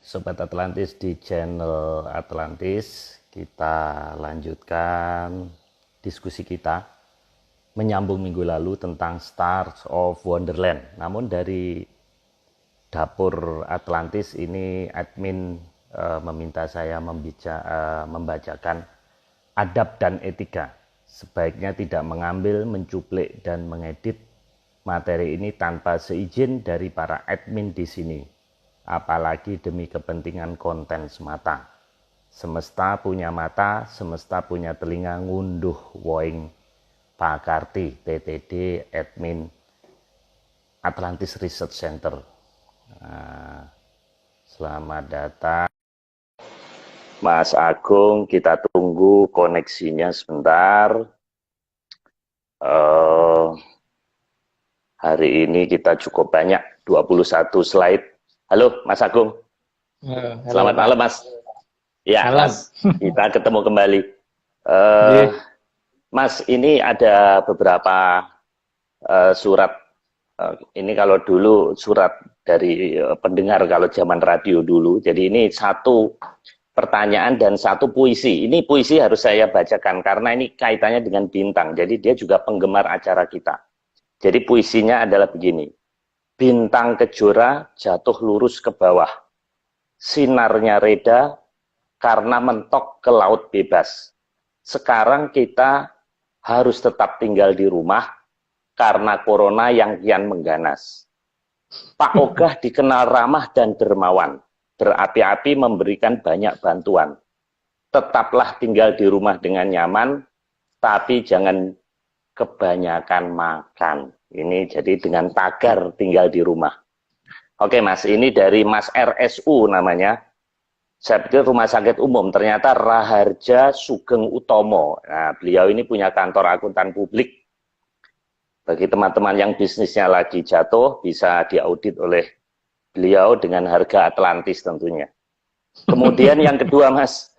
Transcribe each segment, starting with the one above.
Sobat Atlantis di channel Atlantis, kita lanjutkan diskusi kita menyambung minggu lalu tentang Stars of Wonderland. Namun dari dapur Atlantis ini admin meminta saya membacakan adab dan etika. Sebaiknya tidak mengambil, mencuplik dan mengedit materi ini tanpa seizin dari para admin di sini, apalagi demi kepentingan konten semata. Semesta punya mata, semesta punya telinga, ngunduh woing Pakarti, TTD, admin Atlantis Research Center. Nah, selamat datang Mas Agung, kita tunggu koneksinya sebentar. Hari ini kita cukup banyak, 21 slide. Halo Mas Agung. Halo, Selamat malam Mas. Ya malam. Mas, kita ketemu kembali. Iya. Mas, ini ada beberapa surat. Ini kalau dulu surat dari pendengar kalau zaman radio dulu. Jadi ini satu pertanyaan dan satu puisi. Ini puisi harus saya bacakan karena ini kaitannya dengan bintang. Jadi dia juga penggemar acara kita. Jadi puisinya adalah begini. Bintang kejora jatuh lurus ke bawah. Sinarnya reda karena mentok ke laut bebas. Sekarang kita harus tetap tinggal di rumah karena corona yang kian mengganas. Pak Ogah dikenal ramah dan dermawan, berapi-api memberikan banyak bantuan. Tetaplah tinggal di rumah dengan nyaman, tapi jangan kebanyakan makan. Ini jadi dengan tagar tinggal di rumah. Oke Mas, ini dari Mas RSU namanya. Saya pikir rumah sakit umum, ternyata Raharja Sugeng Utomo. Nah, beliau ini punya kantor akuntan publik. Bagi teman-teman yang bisnisnya lagi jatuh, bisa diaudit oleh beliau dengan harga Atlantis tentunya. Kemudian yang kedua Mas,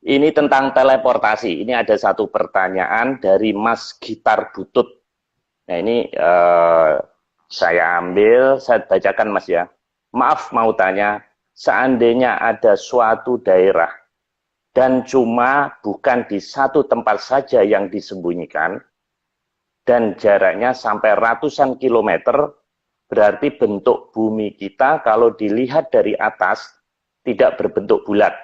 ini tentang teleportasi. Ini ada satu pertanyaan dari Mas Gitar Butut. Nah ini saya ambil, saya bacakan Mas ya. Maaf mau tanya, seandainya ada suatu daerah dan cuma bukan di satu tempat saja yang disembunyikan, dan jaraknya sampai ratusan kilometer, berarti bentuk bumi kita kalau dilihat dari atas tidak berbentuk bulat.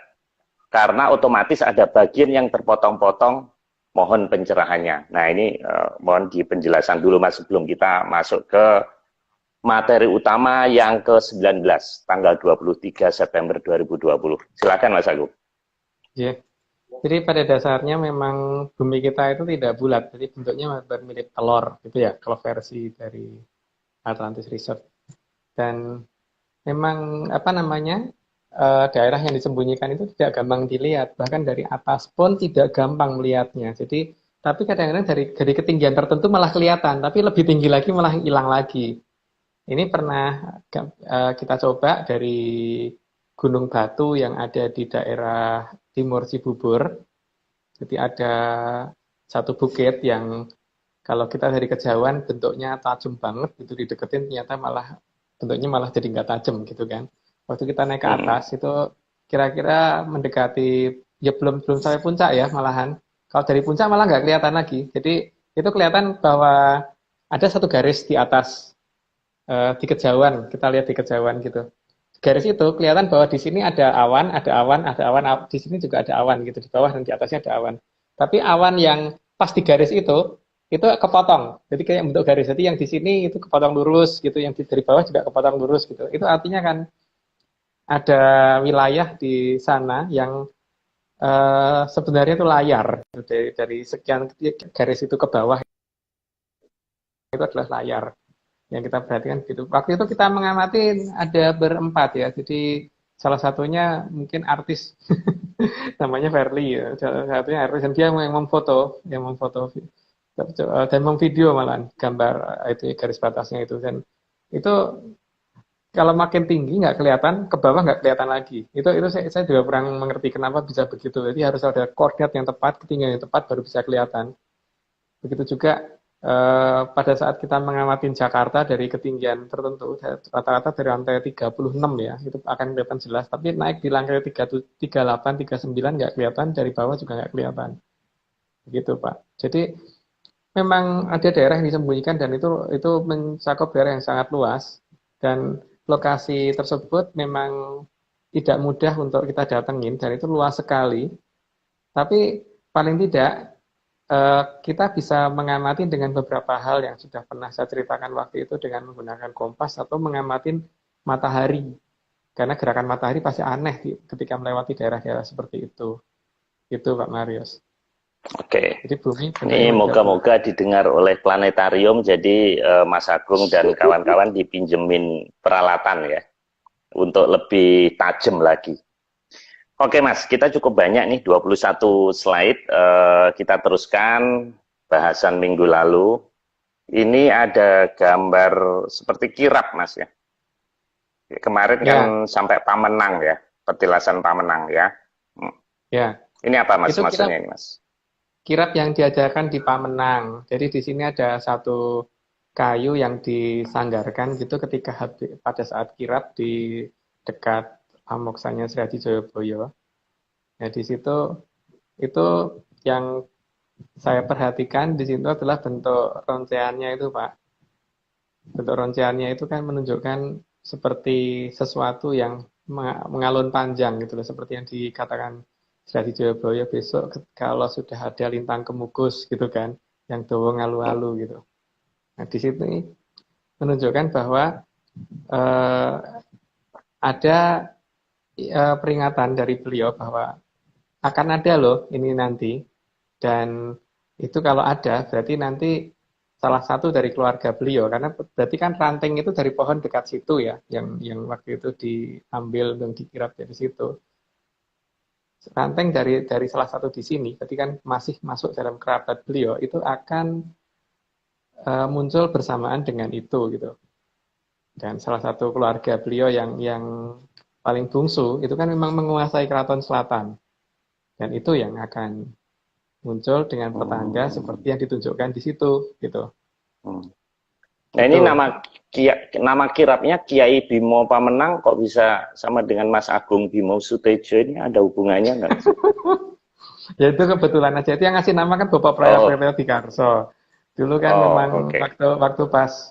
Karena otomatis ada bagian yang terpotong-potong, mohon pencerahannya. Nah ini mohon di penjelasan dulu Mas sebelum kita masuk ke materi utama yang ke-19, tanggal 23 September 2020. Silakan Mas Agung. Iya. Jadi pada dasarnya memang bumi kita itu tidak bulat, jadi bentuknya mirip telur, gitu ya, kalau versi dari Atlantis Research. Dan memang apa namanya daerah yang disembunyikan itu tidak gampang dilihat, bahkan dari atas pun tidak gampang melihatnya. Jadi, tapi kadang-kadang dari ketinggian tertentu malah kelihatan, tapi lebih tinggi lagi malah hilang lagi. Ini pernah kita coba dari Gunung Batu yang ada di daerah timur Cibubur. Jadi ada satu bukit yang kalau kita dari kejauhan bentuknya tajam banget, itu dideketin ternyata bentuknya malah jadi nggak tajam gitu kan. Waktu kita naik ke atas itu kira-kira mendekati, ya belum sampai puncak ya malahan. Kalau dari puncak malah nggak kelihatan lagi. Jadi itu kelihatan bahwa ada satu garis di atas di kejauhan, kita lihat di kejauhan gitu. Garis itu kelihatan bahwa di sini ada awan, di sini juga ada awan gitu, di bawah dan di atasnya ada awan. Tapi awan yang pas di garis itu kepotong. Jadi kayak bentuk garis. Jadi yang di sini itu kepotong lurus gitu, yang dari bawah juga kepotong lurus gitu. Itu artinya kan ada wilayah di sana yang sebenarnya itu layar. Dari sekian garis itu ke bawah itu adalah layar. Yang kita perhatikan gitu. Waktu itu kita mengamati ada berempat ya. Jadi salah satunya mungkin artis namanya Verly ya. Salah satunya artis dan dia yang memfoto dan memvideo malah gambar itu garis batasnya itu, dan itu kalau makin tinggi nggak kelihatan, ke bawah nggak kelihatan lagi. Itu saya juga kurang mengerti kenapa bisa begitu. Jadi harus ada koordinat yang tepat, ketinggian yang tepat baru bisa kelihatan. Begitu juga pada saat kita mengamati Jakarta dari ketinggian tertentu, rata-rata dari lantai 36 ya, itu akan kelihatan jelas. Tapi naik di lantai 38, 39 nggak kelihatan, dari bawah juga nggak kelihatan. Begitu, Pak. Jadi memang ada daerah yang disembunyikan dan itu mencakup daerah yang sangat luas dan lokasi tersebut memang tidak mudah untuk kita datengin dan itu luas sekali. Tapi paling tidak kita bisa mengamati dengan beberapa hal yang sudah pernah saya ceritakan waktu itu dengan menggunakan kompas atau mengamati matahari. Karena gerakan matahari pasti aneh ketika melewati daerah-daerah seperti itu. Itu Pak Marius. Oke. Jadi bumi Ini moga-moga didengar oleh planetarium, jadi Mas Agung dan kawan-kawan dipinjemin peralatan ya, untuk lebih tajam lagi. Oke Mas, kita cukup banyak nih, 21 slide, kita teruskan bahasan minggu lalu. Ini ada gambar seperti kirap Mas ya. Kemarin kan sampai Pamenang ya, petilasan Pamenang ya. Ya. Ini apa Mas Itu maksudnya ini Mas? Kirap yang diajarkan di Pamenang. Jadi di sini ada satu kayu yang disanggarkan gitu ketika pada saat kirap di dekat Pamoksanya Sri Adi Joyoboyo. Nah di situ itu yang saya perhatikan di situ adalah bentuk ronceannya itu Pak. Bentuk ronceannya itu kan menunjukkan seperti sesuatu yang mengalun panjang gitu loh, seperti yang dikatakan Sri Joyoboyo besok kalau sudah ada lintang kemukus gitu kan, yang dawa ngalu-alu gitu. Nah di sini menunjukkan bahwa ada peringatan dari beliau bahwa akan ada loh ini nanti, dan itu kalau ada berarti nanti salah satu dari keluarga beliau, karena berarti kan ranting itu dari pohon dekat situ ya, yang waktu itu diambil dan dikirap dari situ. Ranting dari salah satu di sini, ketika kan masih masuk dalam kerabat beliau, itu akan muncul bersamaan dengan itu gitu. Dan salah satu keluarga beliau yang paling bungsu itu kan memang menguasai keraton selatan, dan itu yang akan muncul dengan petanda seperti yang ditunjukkan di situ gitu. Nah ini nama kirapnya Kiai Bimo Pamenang kok bisa sama dengan Mas Agung Bimo Sutejo, ini ada hubungannya nggak? Ya itu kebetulan aja, itu yang ngasih nama kan Bapak Prayogo Dikarso. Dulu kan memang waktu pas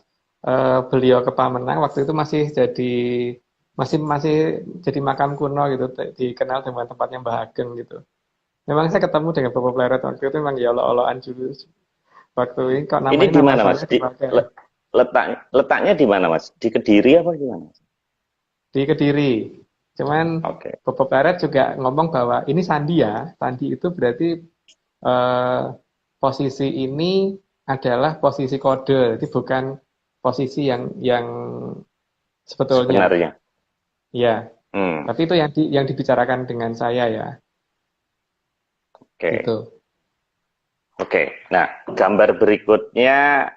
beliau ke Pamenang, waktu itu masih jadi makam kuno gitu, dikenal dengan tempatnya Mbah Ageng gitu. Memang saya ketemu dengan Bapak Pleret waktu itu memang ya olo-oloan dulu. Waktu ini kok namanya ini di mana Mas? Letaknya di mana Mas? Di Kediri apa gimana? Di Kediri. Cuman Bapak Pleret juga ngomong bahwa ini sandi ya. Sandi itu berarti posisi ini adalah posisi kode, jadi bukan posisi yang sebetulnya. Sebenarnya. Ya. Tapi itu yang dibicarakan dengan saya ya. Oke. Gitu. Oke. Nah, gambar berikutnya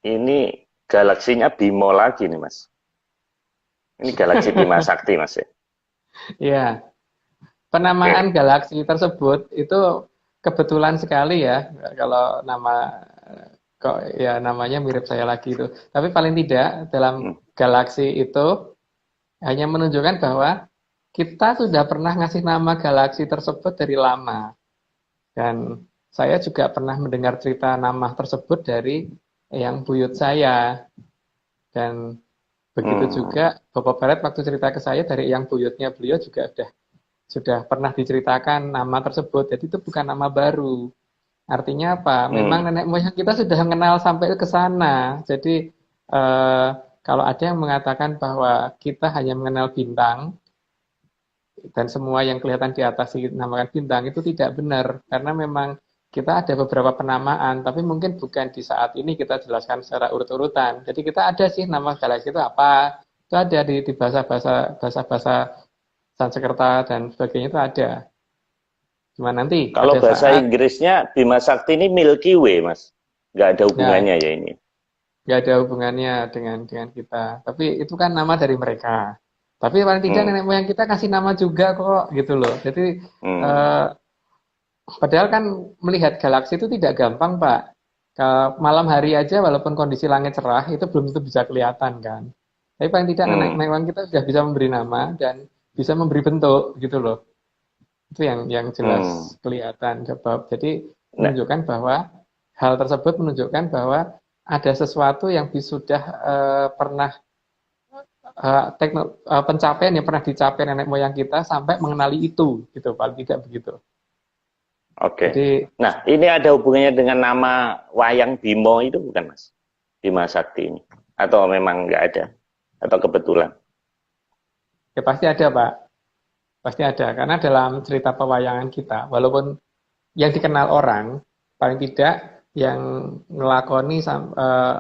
ini galaksinya Bimo lagi nih Mas. Ini galaksi Bima Sakti Mas ya. Iya. Penamaan galaksi tersebut itu kebetulan sekali ya, kalau namanya mirip saya lagi itu. Tapi paling tidak dalam galaksi itu hanya menunjukkan bahwa kita sudah pernah ngasih nama galaksi tersebut dari lama. Dan saya juga pernah mendengar cerita nama tersebut dari yang buyut saya. Dan begitu juga Bapak Barat waktu cerita ke saya dari yang buyutnya beliau juga sudah pernah diceritakan nama tersebut. Jadi itu bukan nama baru. Artinya apa? Memang nenek moyang kita sudah mengenal sampai ke sana. Jadi kalau ada yang mengatakan bahwa kita hanya mengenal bintang dan semua yang kelihatan di atas dinamakan bintang, itu tidak benar. Karena memang kita ada beberapa penamaan, tapi mungkin bukan di saat ini kita jelaskan secara urut-urutan. Jadi kita ada sih nama galaksi itu apa, itu ada di bahasa Sanskerta dan sebagainya itu ada. Cuma nanti kalau bahasa Inggrisnya Bima Sakti ini Milky Way Mas, nggak ada hubungannya ya ini? Nggak ada hubungannya dengan kita. Tapi itu kan nama dari mereka. Tapi paling tidak nenek moyang kita kasih nama juga kok gitu loh. Jadi padahal kan melihat galaksi itu tidak gampang Pak. Malam hari aja walaupun kondisi langit cerah itu belum tentu bisa kelihatan kan. Tapi paling tidak nenek Hmm. moyang kita sudah bisa memberi nama dan bisa memberi bentuk gitu loh. Itu yang Hmm. jelas kelihatan sebab. Jadi Nah, menunjukkan bahwa hal tersebut menunjukkan bahwa ada sesuatu yang sudah pernah pencapaian yang pernah dicapai nenek moyang kita sampai mengenali itu gitu paling tidak begitu. oke. Jadi Nah, ini ada hubungannya dengan nama Wayang Bimo itu bukan, Mas? Bima Sakti ini. Atau memang nggak ada? Atau kebetulan? ya pasti ada Pak, pasti ada karena dalam cerita pewayangan kita walaupun yang dikenal orang paling tidak yang ngelakoni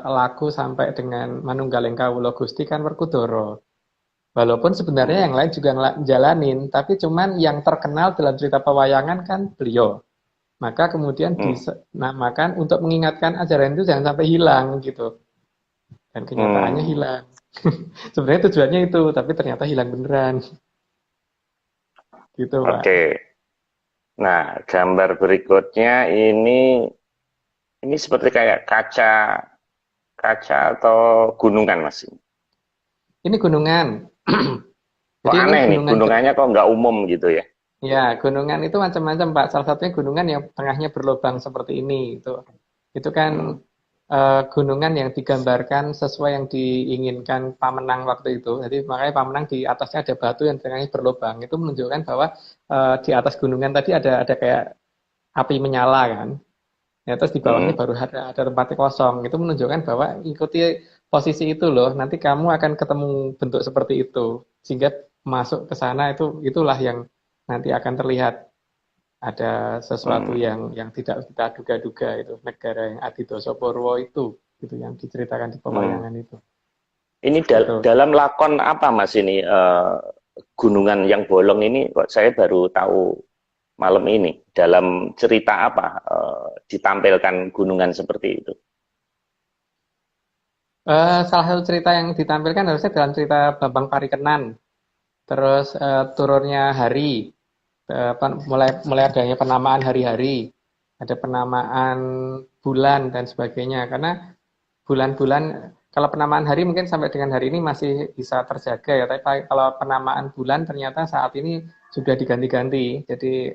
laku sampai dengan manunggaling kawula Gusti kan Werkudara. Walaupun sebenarnya yang Hmm. lain juga jalanin, tapi cuman yang terkenal dalam cerita pewayangan kan beliau. Maka kemudian Hmm. dinamakan untuk mengingatkan ajaran itu jangan sampai hilang gitu. Dan kenyataannya Hmm. hilang. Sebenarnya tujuannya itu, tapi ternyata hilang beneran. Gitu, Pak. Oke. Nah, gambar berikutnya ini seperti kayak kaca kaca atau gunungan, Mas. Ini gunungan. Kok Jadi ini aneh nih, gunungan. gunungannya kok nggak umum gitu ya? Ya, gunungan itu macam-macam, Pak. Salah satunya gunungan yang tengahnya berlubang seperti ini. Itu kan Hmm. gunungan yang digambarkan sesuai yang diinginkan Pamenang waktu itu. Jadi makanya Pamenang di atasnya ada batu yang tengahnya berlubang. Itu menunjukkan bahwa di atas gunungan tadi ada kayak api menyala kan. Ya, terus di bawahnya Hmm. baru ada tempatnya kosong. Itu menunjukkan bahwa ikuti posisi itu loh. Nanti kamu akan ketemu bentuk seperti itu. Sehingga masuk ke sana itulah yang nanti akan terlihat ada sesuatu Hmm. yang tidak kita duga-duga itu negara yang Adidoso Purwo itu yang diceritakan di Hmm. pewayangan itu. Ini Gitu. dalam lakon apa, Mas, ini gunungan yang bolong ini kok saya baru tahu malam ini. Dalam cerita apa ditampilkan gunungan seperti itu? Salah satu cerita yang ditampilkan harusnya dalam cerita Bambang Parikenan. Terus turunnya hari, mulai mulai adanya penamaan hari-hari, ada penamaan bulan dan sebagainya. Karena bulan-bulan kalau penamaan hari mungkin sampai dengan hari ini masih bisa terjaga ya, tapi kalau penamaan bulan ternyata saat ini sudah diganti-ganti. Jadi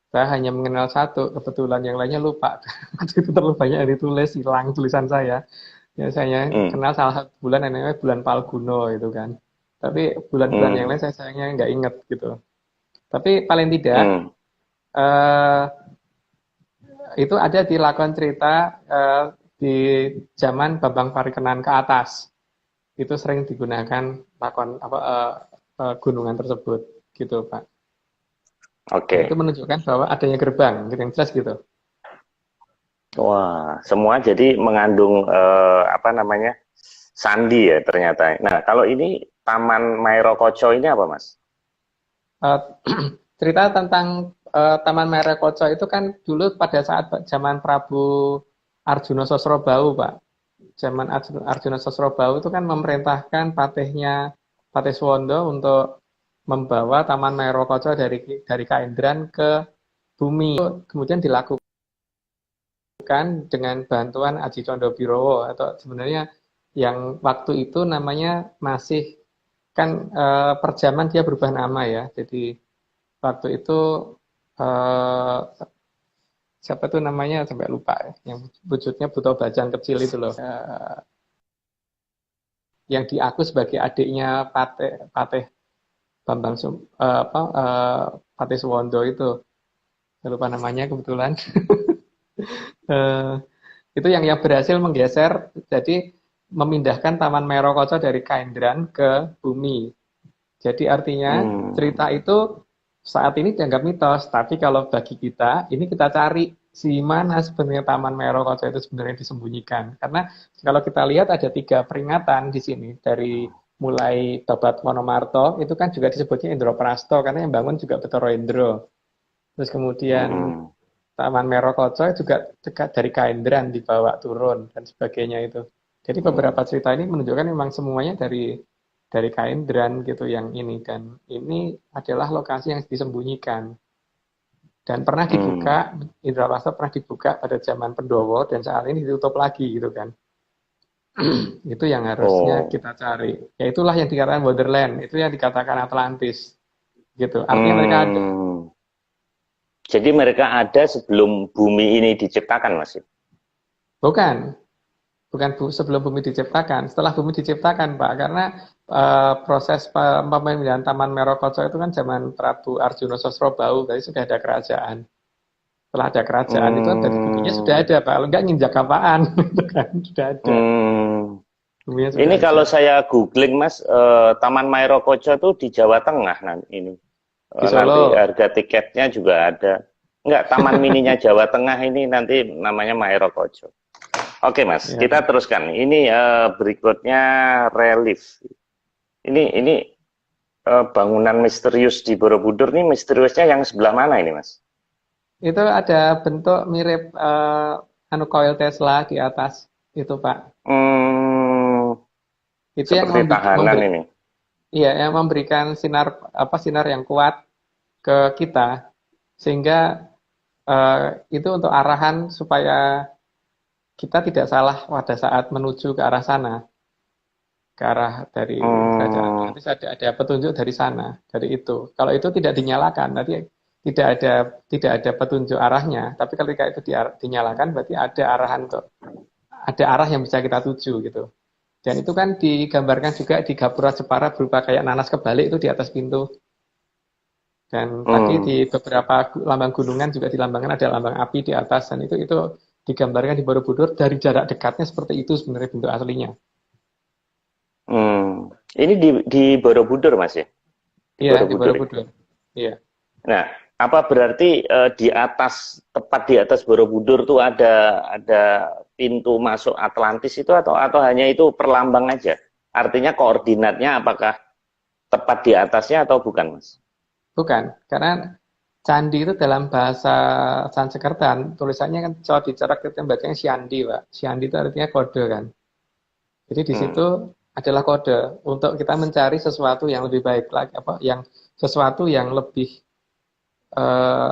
saya hanya mengenal satu, kebetulan yang lainnya lupa. Itu terlalu banyak yang ditulis, hilang tulisan saya. Ya, saya Hmm. kenal salah satu bulan yang namanya bulan Palguno itu kan. Tapi bulan-bulan yang Hmm. lain saya sayangnya nggak inget gitu. Tapi paling tidak Hmm. eh, itu ada di lakon cerita di zaman Bambang Parikenan ke atas. Itu sering digunakan lakon apa gunungan tersebut gitu Pak. Dan itu Oke. menunjukkan bahwa adanya gerbang gitu yang jelas gitu. Wah, semua jadi mengandung apa namanya? Sandi ya ternyata. Nah, kalau ini Taman Mairo Koco ini apa, Mas? Eh, cerita tentang Taman Merah Koco itu kan dulu pada saat zaman Prabu Arjuna Sosrobau, Pak. Zaman Arjuna Sosrobau itu kan memerintahkan patihnya Patih Suwondo untuk membawa Taman Merah Koco dari Kaendran ke bumi. Kemudian dilakukan dengan bantuan Aji Condobirowo atau sebenarnya yang waktu itu namanya masih kan per zaman dia berubah nama ya. Jadi waktu itu eh, siapa tuh namanya sampai lupa ya. Yang wujudnya Buto Bajang kecil itu loh. Yang diaku sebagai adiknya Patih Bambang Patih Suwondo itu. Saya lupa namanya kebetulan. Eh, itu yang berhasil menggeser jadi memindahkan Taman Merokoco dari Kaindran ke bumi. Jadi artinya Hmm. cerita itu saat ini dianggap mitos, tapi kalau bagi kita ini kita cari si mana sebenarnya Taman Merokoco itu sebenarnya disembunyikan. Karena kalau kita lihat ada 3 peringatan di sini dari mulai Babat Monomarto itu kan juga disebutnya Indraprasto karena yang bangun juga Betara Indra. Terus kemudian Hmm. Taman Merokoco juga dekat dari Kaindran dibawa turun dan sebagainya itu. Jadi beberapa Hmm. cerita ini menunjukkan memang semuanya dari Kaindran gitu yang ini dan ini adalah lokasi yang disembunyikan Dan pernah dibuka, Indraprastha pernah dibuka pada zaman Pendowo dan saat ini ditutup lagi gitu kan. Itu yang harusnya Oh. kita cari. Ya itulah yang dikatakan Wonderland, itu yang dikatakan Atlantis gitu. Artinya mereka ada. Hmm. Jadi mereka ada sebelum bumi ini diciptakan, Mas? Bukan, bukan sebelum bumi diciptakan, setelah bumi diciptakan, Pak. Karena proses pemindahan Taman Merokoco itu kan zaman Prabu Arjuna Sosrobau, tadi sudah ada kerajaan. Setelah ada kerajaan itu kan dari buminya sudah Hmm. ada, Pak. Kalau enggak nginjak apaan, gitu kan, sudah ada. Hmm. Buminya sudah Ini ada. kalau saya googling, Mas, Taman Mairokocho tuh di Jawa Tengah nanti ini. Di Nanti Solo. harga tiketnya juga ada. Enggak, Taman Mininya Jawa Tengah ini nanti namanya Mairokocho. Oke, Mas, Ya. kita teruskan. Ini berikutnya relief. Ini bangunan misterius di Borobudur nih, misteriusnya yang sebelah mana ini, Mas? Itu ada bentuk mirip koil Tesla di atas itu, Pak. Hmm, Itu yang seperti tahanan ini. iya, yang memberikan sinar yang kuat ke kita sehingga itu untuk arahan supaya kita tidak salah pada saat menuju ke arah sana, ke arah dari kerajaan Hmm, Atlantis ada petunjuk dari sana, dari itu. Kalau itu tidak dinyalakan, nanti tidak ada petunjuk arahnya. Tapi ketika itu dinyalakan, berarti ada arahan ada arah yang bisa kita tuju gitu. Dan itu kan digambarkan juga di Gapura Jepara berupa kayak nanas kebalik itu di atas pintu. Dan tadi hmm. di beberapa lambang gunungan juga dilambangkan ada lambang api di atas dan itu digambarkan di Borobudur dari jarak dekatnya seperti itu sebenarnya bentuk aslinya. Hmm. Ini di Borobudur, Mas ya? Di Iya, di Borobudur ya? Borobudur. Iya. Nah, apa berarti di atas, tepat di atas Borobudur tuh ada pintu masuk Atlantis itu atau hanya itu perlambang aja? Artinya koordinatnya apakah tepat di atasnya atau bukan, Mas? Bukan, karena candi itu dalam bahasa Sanskerta tulisannya kan kalau dicoret kita bacanya Siandi, Pak. Siandi itu artinya kode kan. Jadi di Hmm. situ adalah kode untuk kita mencari sesuatu yang lebih baik lagi, sesuatu yang lebih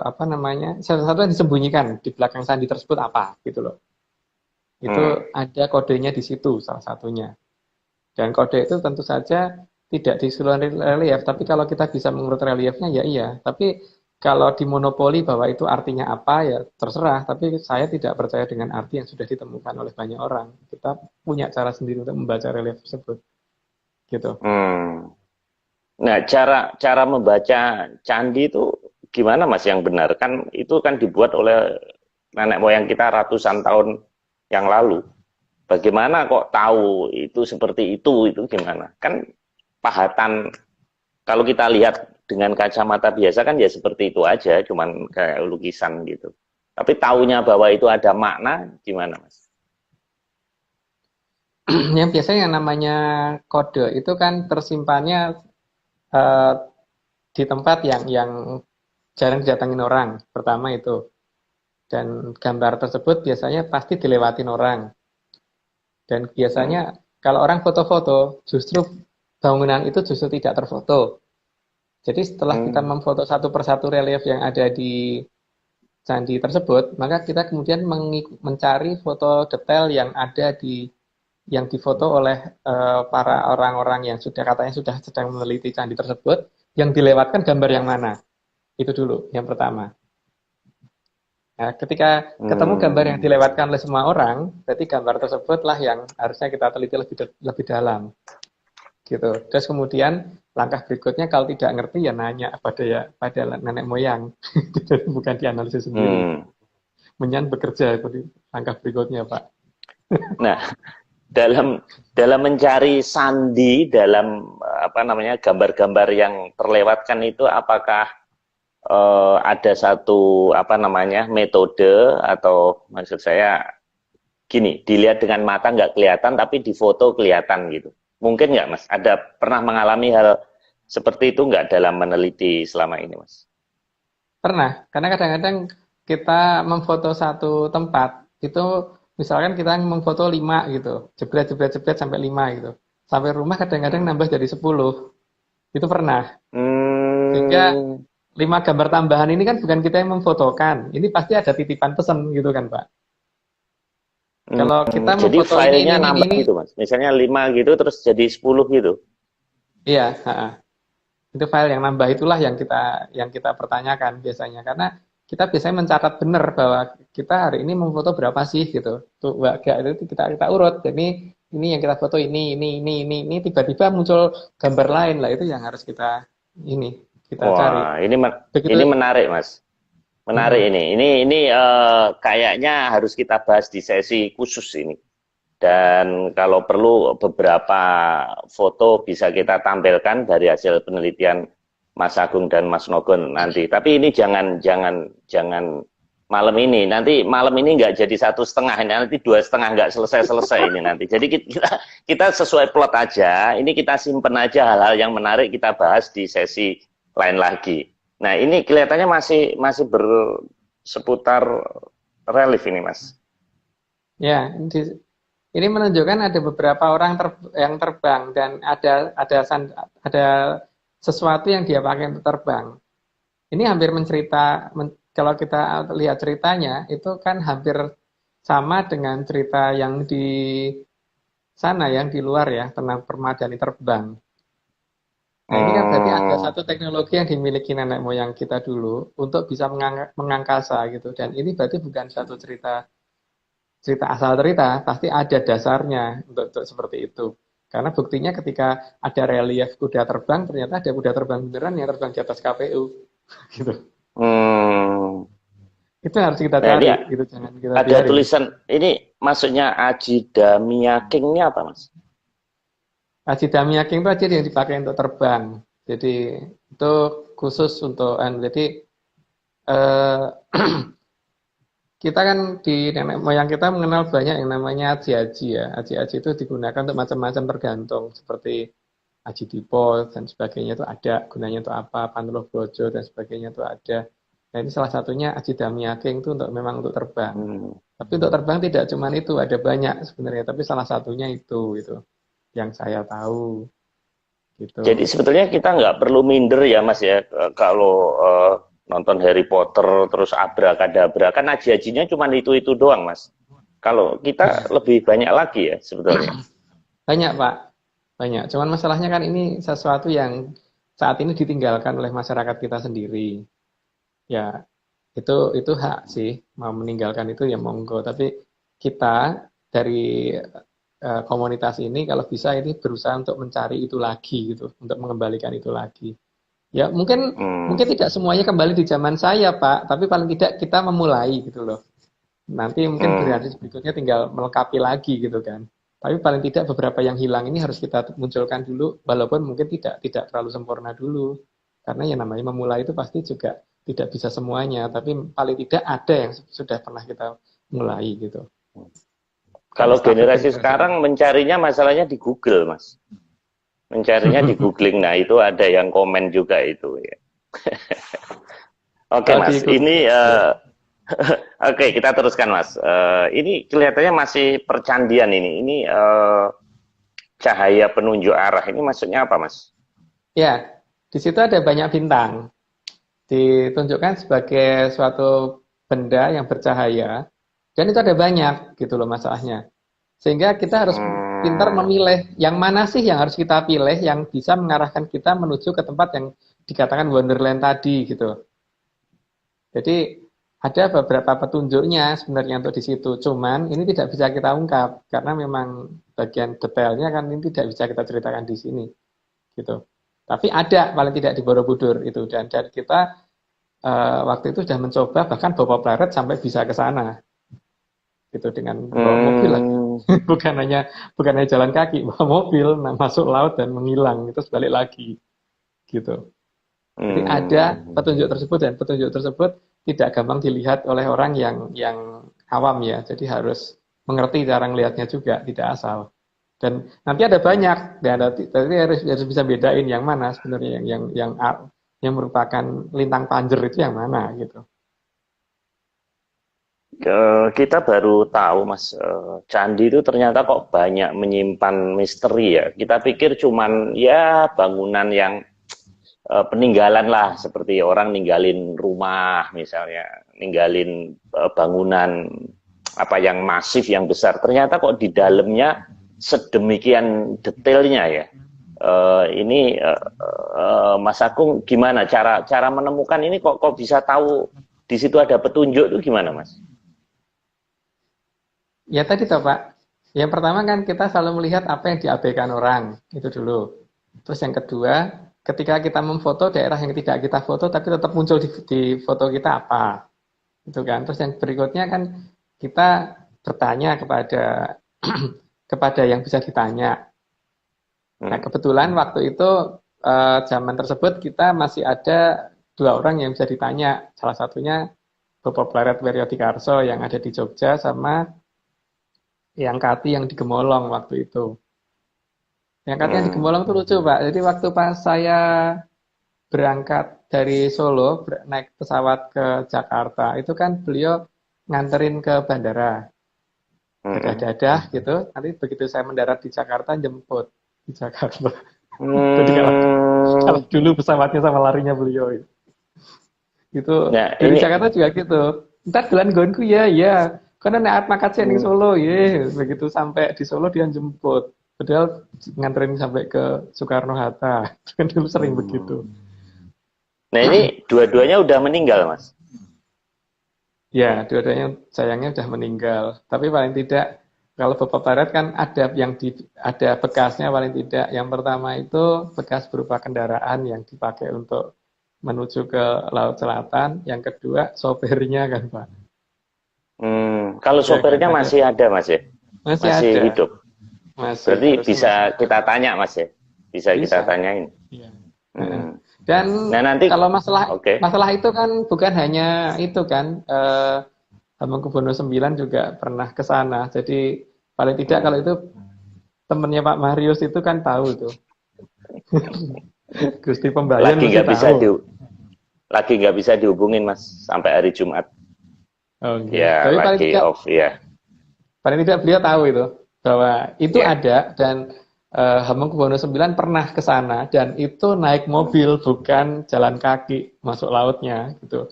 apa namanya, sesuatu yang disembunyikan di belakang sandi tersebut apa gitu loh. Itu Hmm. ada kodenya di situ salah satunya. Dan kode itu tentu saja tidak di seluruh relief, tapi kalau kita bisa mengurut reliefnya ya iya. Tapi kalau dimonopoli bahwa itu artinya apa ya terserah, tapi saya tidak percaya dengan arti yang sudah ditemukan oleh banyak orang. Kita punya cara sendiri untuk membaca relief tersebut. Gitu. Hmm. Nah, cara membaca candi itu gimana, Mas, yang benar? Kan itu kan dibuat oleh nenek moyang kita ratusan tahun yang lalu. Bagaimana kok tahu itu seperti itu gimana? Kan pahatan kalau kita lihat dengan kacamata biasa kan ya seperti itu aja, cuman kayak lukisan gitu. Tapi taunya bahwa itu ada makna gimana, Mas? Yang biasanya yang namanya kode itu kan tersimpannya eh, di tempat yang jarang didatangin orang. Pertama itu. Dan gambar tersebut biasanya pasti dilewatin orang. Dan Hmm. biasanya kalau orang foto-foto, justru bangunan itu justru tidak terfoto. Jadi setelah kita Hmm. memfoto satu persatu relief yang ada di candi tersebut, maka kita kemudian mencari foto detail yang ada yang difoto oleh para orang-orang yang katanya sudah sedang meneliti candi tersebut, yang dilewatkan gambar yang mana. Itu dulu, yang pertama. Nah, ketika ketemu gambar yang Hmm. dilewatkan oleh semua orang, berarti gambar tersebutlah yang harusnya kita teliti lebih dalam, gitu. Terus kemudian langkah berikutnya kalau tidak ngerti ya nanya pada nenek moyang, bukan dianalisis sendiri. Hmm. Menyan bekerja itu di langkah berikutnya, Pak. Nah, dalam dalam mencari sandi dalam apa namanya gambar-gambar yang terlewatkan itu apakah ada satu apa namanya metode atau maksud saya gini dilihat dengan mata nggak kelihatan tapi di foto kelihatan gitu mungkin nggak Mas ada pernah mengalami hal seperti itu nggak dalam meneliti selama ini Mas? Pernah, karena kadang-kadang kita memfoto satu tempat, itu misalkan kita memfoto 5 gitu, jebret, jebret, jebret sampai 5 gitu. Sampai rumah kadang-kadang Hmm. nambah jadi 10. Itu pernah. Sehingga Hmm. 5 gambar tambahan ini kan bukan kita yang memfotokan. Ini pasti ada titipan pesan gitu kan, Pak. Kalau kita Jadi memfoto filenya ini, nambah gitu Mas. Misalnya 5 gitu terus jadi 10 gitu. iya, itu file yang nambah itulah yang kita pertanyakan biasanya, karena kita biasanya mencatat benar bahwa kita hari ini memfoto berapa sih gitu. Tuh, itu kita urut. Jadi ini yang kita foto ini tiba-tiba muncul gambar lain lah, itu yang harus kita cari. Wah, Begitu. ini menarik Mas. Menarik Mm-mm. ini. Ini kayaknya harus kita bahas di sesi khusus ini. Dan kalau perlu beberapa foto bisa kita tampilkan dari hasil penelitian Mas Agung dan Mas Nogon nanti. Tapi ini jangan malam ini. Nanti malam ini nggak jadi 1,5, nanti 2,5 nggak selesai ini nanti. Jadi kita sesuai plot aja. Ini kita simpen aja hal-hal yang menarik kita bahas di sesi lain lagi. Nah ini kelihatannya masih berseputar relief ini Mas. Ya, ini menunjukkan ada beberapa orang yang terbang dan ada sesuatu yang dia pakai untuk terbang. Ini hampir kalau kita lihat ceritanya itu kan hampir sama dengan cerita yang di sana, yang di luar ya, tentang permadani terbang. Nah ini kan berarti ada satu teknologi yang dimiliki nenek moyang kita dulu untuk bisa mengangkasa gitu. Dan ini berarti bukan satu cerita asal cerita, pasti ada dasarnya untuk seperti itu. Karena buktinya ketika ada relief kuda terbang, ternyata ada kuda terbang beneran yang terbang di atas KPU. Gitu. Hmm. Itu harus kita Nah, cari, ini gitu, jangan kita ada biarin. tulisan ini maksudnya Ajida Miyaking ini apa Mas? Ajida Miyaking itu aja yang dipakai untuk terbang. Jadi itu khusus untuk jadi eh, kita kan di nenek moyang kita mengenal banyak yang namanya aji-aji ya. Aji-aji itu digunakan untuk macam-macam tergantung, seperti aji dipo dan sebagainya itu ada, gunanya untuk apa, panuluh bojo dan sebagainya itu ada. Nah ini salah satunya aji damiaking itu memang untuk terbang. Tapi untuk terbang tidak cuma itu, ada banyak sebenarnya. Tapi salah satunya itu yang saya tahu. Gitu. Jadi sebetulnya kita nggak perlu minder ya Mas ya kalau nonton Harry Potter terus abrakadabra kan aji-ajinya cuma itu doang Mas. Kalau kita lebih banyak lagi ya sebetulnya. Banyak Pak, banyak. Cuman masalahnya kan ini sesuatu yang saat ini ditinggalkan oleh masyarakat kita sendiri. Ya itu hak sih, mau meninggalkan itu ya monggo. Tapi kita dari komunitas ini kalau bisa ini berusaha untuk mencari itu lagi gitu, untuk mengembalikan itu lagi. Ya mungkin tidak semuanya kembali di zaman saya Pak, tapi paling tidak kita memulai gitu loh. Nanti mungkin generasi berikutnya tinggal melengkapi lagi gitu kan. Tapi paling tidak beberapa yang hilang ini harus kita munculkan dulu, walaupun mungkin tidak terlalu sempurna dulu. Karena yang namanya memulai itu pasti juga tidak bisa semuanya, tapi paling tidak ada yang sudah pernah kita mulai gitu. Kalau generasi sekarang mencarinya masalahnya di Google, Mas. Mencarinya di googling. Nah, itu ada yang komen juga itu ya. Oke, Mas. Ini oke, kita teruskan, Mas. Ini kelihatannya masih percandian ini. Ini cahaya penunjuk arah. Ini maksudnya apa, Mas? Ya, di situ ada banyak bintang. Ditunjukkan sebagai suatu benda yang bercahaya. Dan itu ada banyak gitu loh masalahnya. Sehingga kita harus pintar memilih yang mana sih yang harus kita pilih yang bisa mengarahkan kita menuju ke tempat yang dikatakan Wonderland tadi gitu. Jadi ada beberapa petunjuknya sebenarnya untuk di situ. Cuman ini tidak bisa kita ungkap karena memang bagian detailnya kan ini tidak bisa kita ceritakan di sini gitu. Tapi ada paling tidak di Borobudur itu dan kita waktu itu sudah mencoba bahkan bawa planet sampai bisa ke sana. Gitu dengan bawa mobil lagi. bukan hanya jalan kaki, bawa mobil, masuk laut dan menghilang, itu balik lagi, gitu. Jadi ada petunjuk tersebut dan petunjuk tersebut tidak gampang dilihat oleh orang yang awam ya. Jadi harus mengerti cara melihatnya juga, tidak asal. Dan nanti ada banyak, dan nanti harus bisa bedain yang mana sebenarnya yang merupakan lintang panjer itu yang mana gitu. Kita baru tahu Mas, candi itu ternyata kok banyak menyimpan misteri ya. Kita pikir cuman ya bangunan yang peninggalan lah, seperti orang ninggalin rumah misalnya, ninggalin bangunan apa yang masif yang besar, ternyata kok di dalamnya sedemikian detailnya ya. Ini Mas Agung gimana cara menemukan ini, kok bisa tahu di situ ada petunjuk itu gimana, Mas? Ya tadi toh Pak, yang pertama kan kita selalu melihat apa yang diabaikan orang, itu dulu. Terus yang kedua, ketika kita memfoto daerah yang tidak kita foto tapi tetap muncul di foto kita apa, itu kan. Terus yang berikutnya kan kita bertanya kepada kepada yang bisa ditanya. Nah kebetulan waktu itu zaman tersebut kita masih ada dua orang yang bisa ditanya. Salah satunya Bapak Plaret Weryotikarso yang ada di Jogja sama yang Kati yang di Gemolong waktu itu. Yang Kati yang di Gemolong itu lucu Pak. Jadi waktu pas saya berangkat dari Solo naik pesawat ke Jakarta, itu kan beliau nganterin ke bandara. Dadah-dadah gitu. Nanti begitu saya mendarat di Jakarta jemput di Jakarta. Jadi kalau dulu pesawatnya sama larinya beliau itu Nah, dari ini Jakarta juga gitu. Ntar dolan gonku ya, ya. Karena naat makasih di Solo, ya. Begitu sampai di Solo dia jemput. Padahal nganterin sampai ke Soekarno Hatta. Kan dulu sering begitu. Nah ini dua-duanya udah meninggal, Mas. Ya, dua-duanya sayangnya udah meninggal. Tapi paling tidak kalau Bapak Barat kan ada ada bekasnya paling tidak. Yang pertama itu bekas berupa kendaraan yang dipakai untuk menuju ke Laut Selatan. Yang kedua sopirnya kan Pak. Kalau sopirnya masih ada, Mas ya? Masih Masih ada. hidup. Berarti bisa kita tanya, Mas ya? Bisa kita tanyain. Iya. Dan Nah, nanti kalau masalah itu kan bukan hanya itu kan, Hamengkubuwono IX juga pernah ke sana. Jadi paling tidak kalau itu temennya Pak Marius itu kan tahu itu. Gusti Pembayan lagi mesti tahu. Lagi nggak bisa dihubungin, Mas, sampai hari Jumat. Oh, gitu. Ya, Tapi lagi off ya. paling tidak beliau tahu itu bahwa itu ada dan Hamengkubuwono IX pernah ke sana dan itu naik mobil bukan jalan kaki masuk lautnya gitu.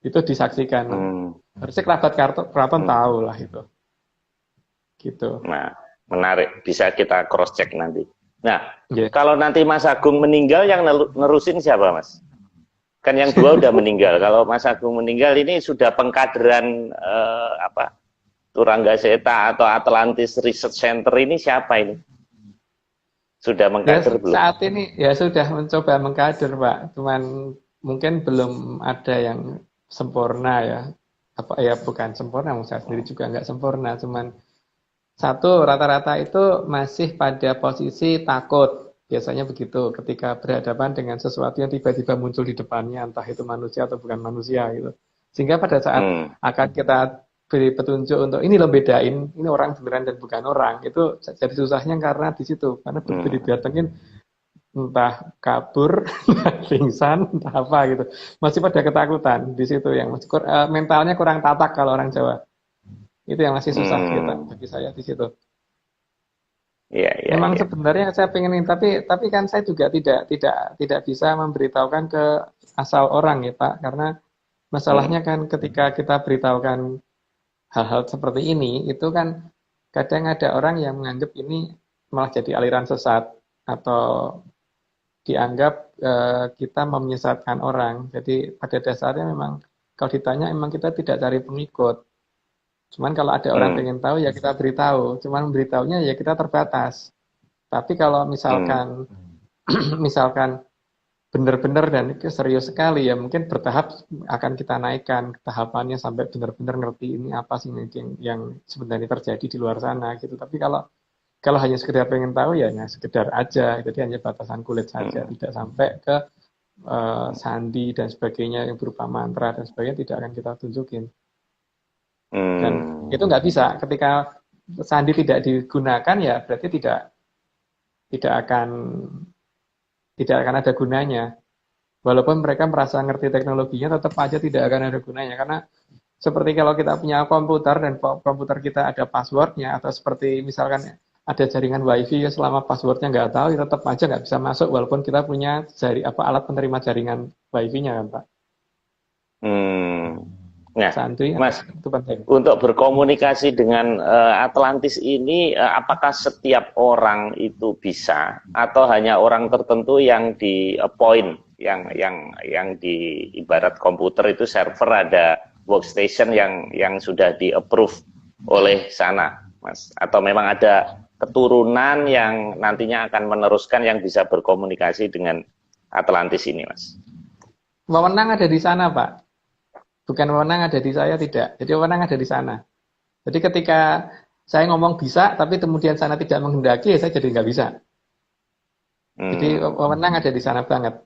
Itu disaksikan. Harusnya kerabat keraton tahu lah itu. Gitu. Nah, menarik. Bisa kita cross check nanti. Nah, kalau nanti Mas Agung meninggal yang nerusin siapa, Mas? Kan yang dua udah meninggal. Kalau Mas Agung meninggal ini sudah pengkaderan Turangga Seta atau Atlantis Research Center ini siapa ini? Sudah mengkader belum? Saat ini ya sudah mencoba mengkader Pak. Cuman mungkin belum ada yang sempurna ya. Bukan sempurna, saya sendiri juga nggak sempurna. Cuman satu rata-rata itu masih pada posisi takut. Biasanya begitu ketika berhadapan dengan sesuatu yang tiba-tiba muncul di depannya, entah itu manusia atau bukan manusia gitu. Sehingga pada saat akan kita beri petunjuk untuk ini lo bedain, ini orang beneran dan bukan orang, itu jadi susahnya karena di situ, karena begitu didatengin entah kabur, entah pingsan, entah apa gitu, masih pada ketakutan di situ yang masih mentalnya kurang tatak kalau orang Jawa, itu yang masih susah kita bagi saya di situ. Memang sebenarnya saya pengen ini, tapi kan saya juga tidak bisa memberitahukan ke asal orang ya Pak, karena masalahnya kan ketika kita beritahukan hal-hal seperti ini, itu kan kadang ada orang yang menganggap ini malah jadi aliran sesat atau dianggap kita menyesatkan orang. Jadi pada dasarnya memang kalau ditanya memang kita tidak cari pengikut. Cuman kalau ada orang pengen tahu ya kita beritahu. Cuman beritahunya ya kita terbatas. Tapi kalau misalkan misalkan benar-benar dan serius sekali ya mungkin bertahap akan kita naikkan tahapannya sampai benar-benar ngerti ini apa sih yang sebenarnya terjadi di luar sana gitu. Tapi kalau hanya sekedar pengen tahu ya sekedar aja, jadi hanya batasan kulit saja, tidak sampai ke sandi dan sebagainya yang berupa mantra dan sebagainya tidak akan kita tunjukin. Dan itu nggak bisa ketika sandi tidak digunakan ya berarti tidak akan ada gunanya. Walaupun mereka merasa ngerti teknologinya, tetap aja tidak akan ada gunanya. Karena seperti kalau kita punya komputer dan komputer kita ada passwordnya, atau seperti misalkan ada jaringan wifi ya, selama passwordnya nggak tahu, ya tetap aja nggak bisa masuk walaupun kita punya alat penerima jaringan wifi-nya kan Pak. Hmm. Nah, Santuy Mas, itu penting. untuk berkomunikasi dengan Atlantis ini, apakah setiap orang itu bisa atau hanya orang tertentu yang di appoint, yang di ibarat komputer itu server ada workstation yang sudah di approve oleh sana, Mas? Atau memang ada keturunan yang nantinya akan meneruskan yang bisa berkomunikasi dengan Atlantis ini, Mas? Wewenang ada di sana Pak. Bukan wewenang ada di saya, tidak. Jadi wewenang ada di sana. Jadi ketika saya ngomong bisa, tapi kemudian sana tidak menghendaki, ya saya jadi nggak bisa. Jadi wewenang ada di sana banget.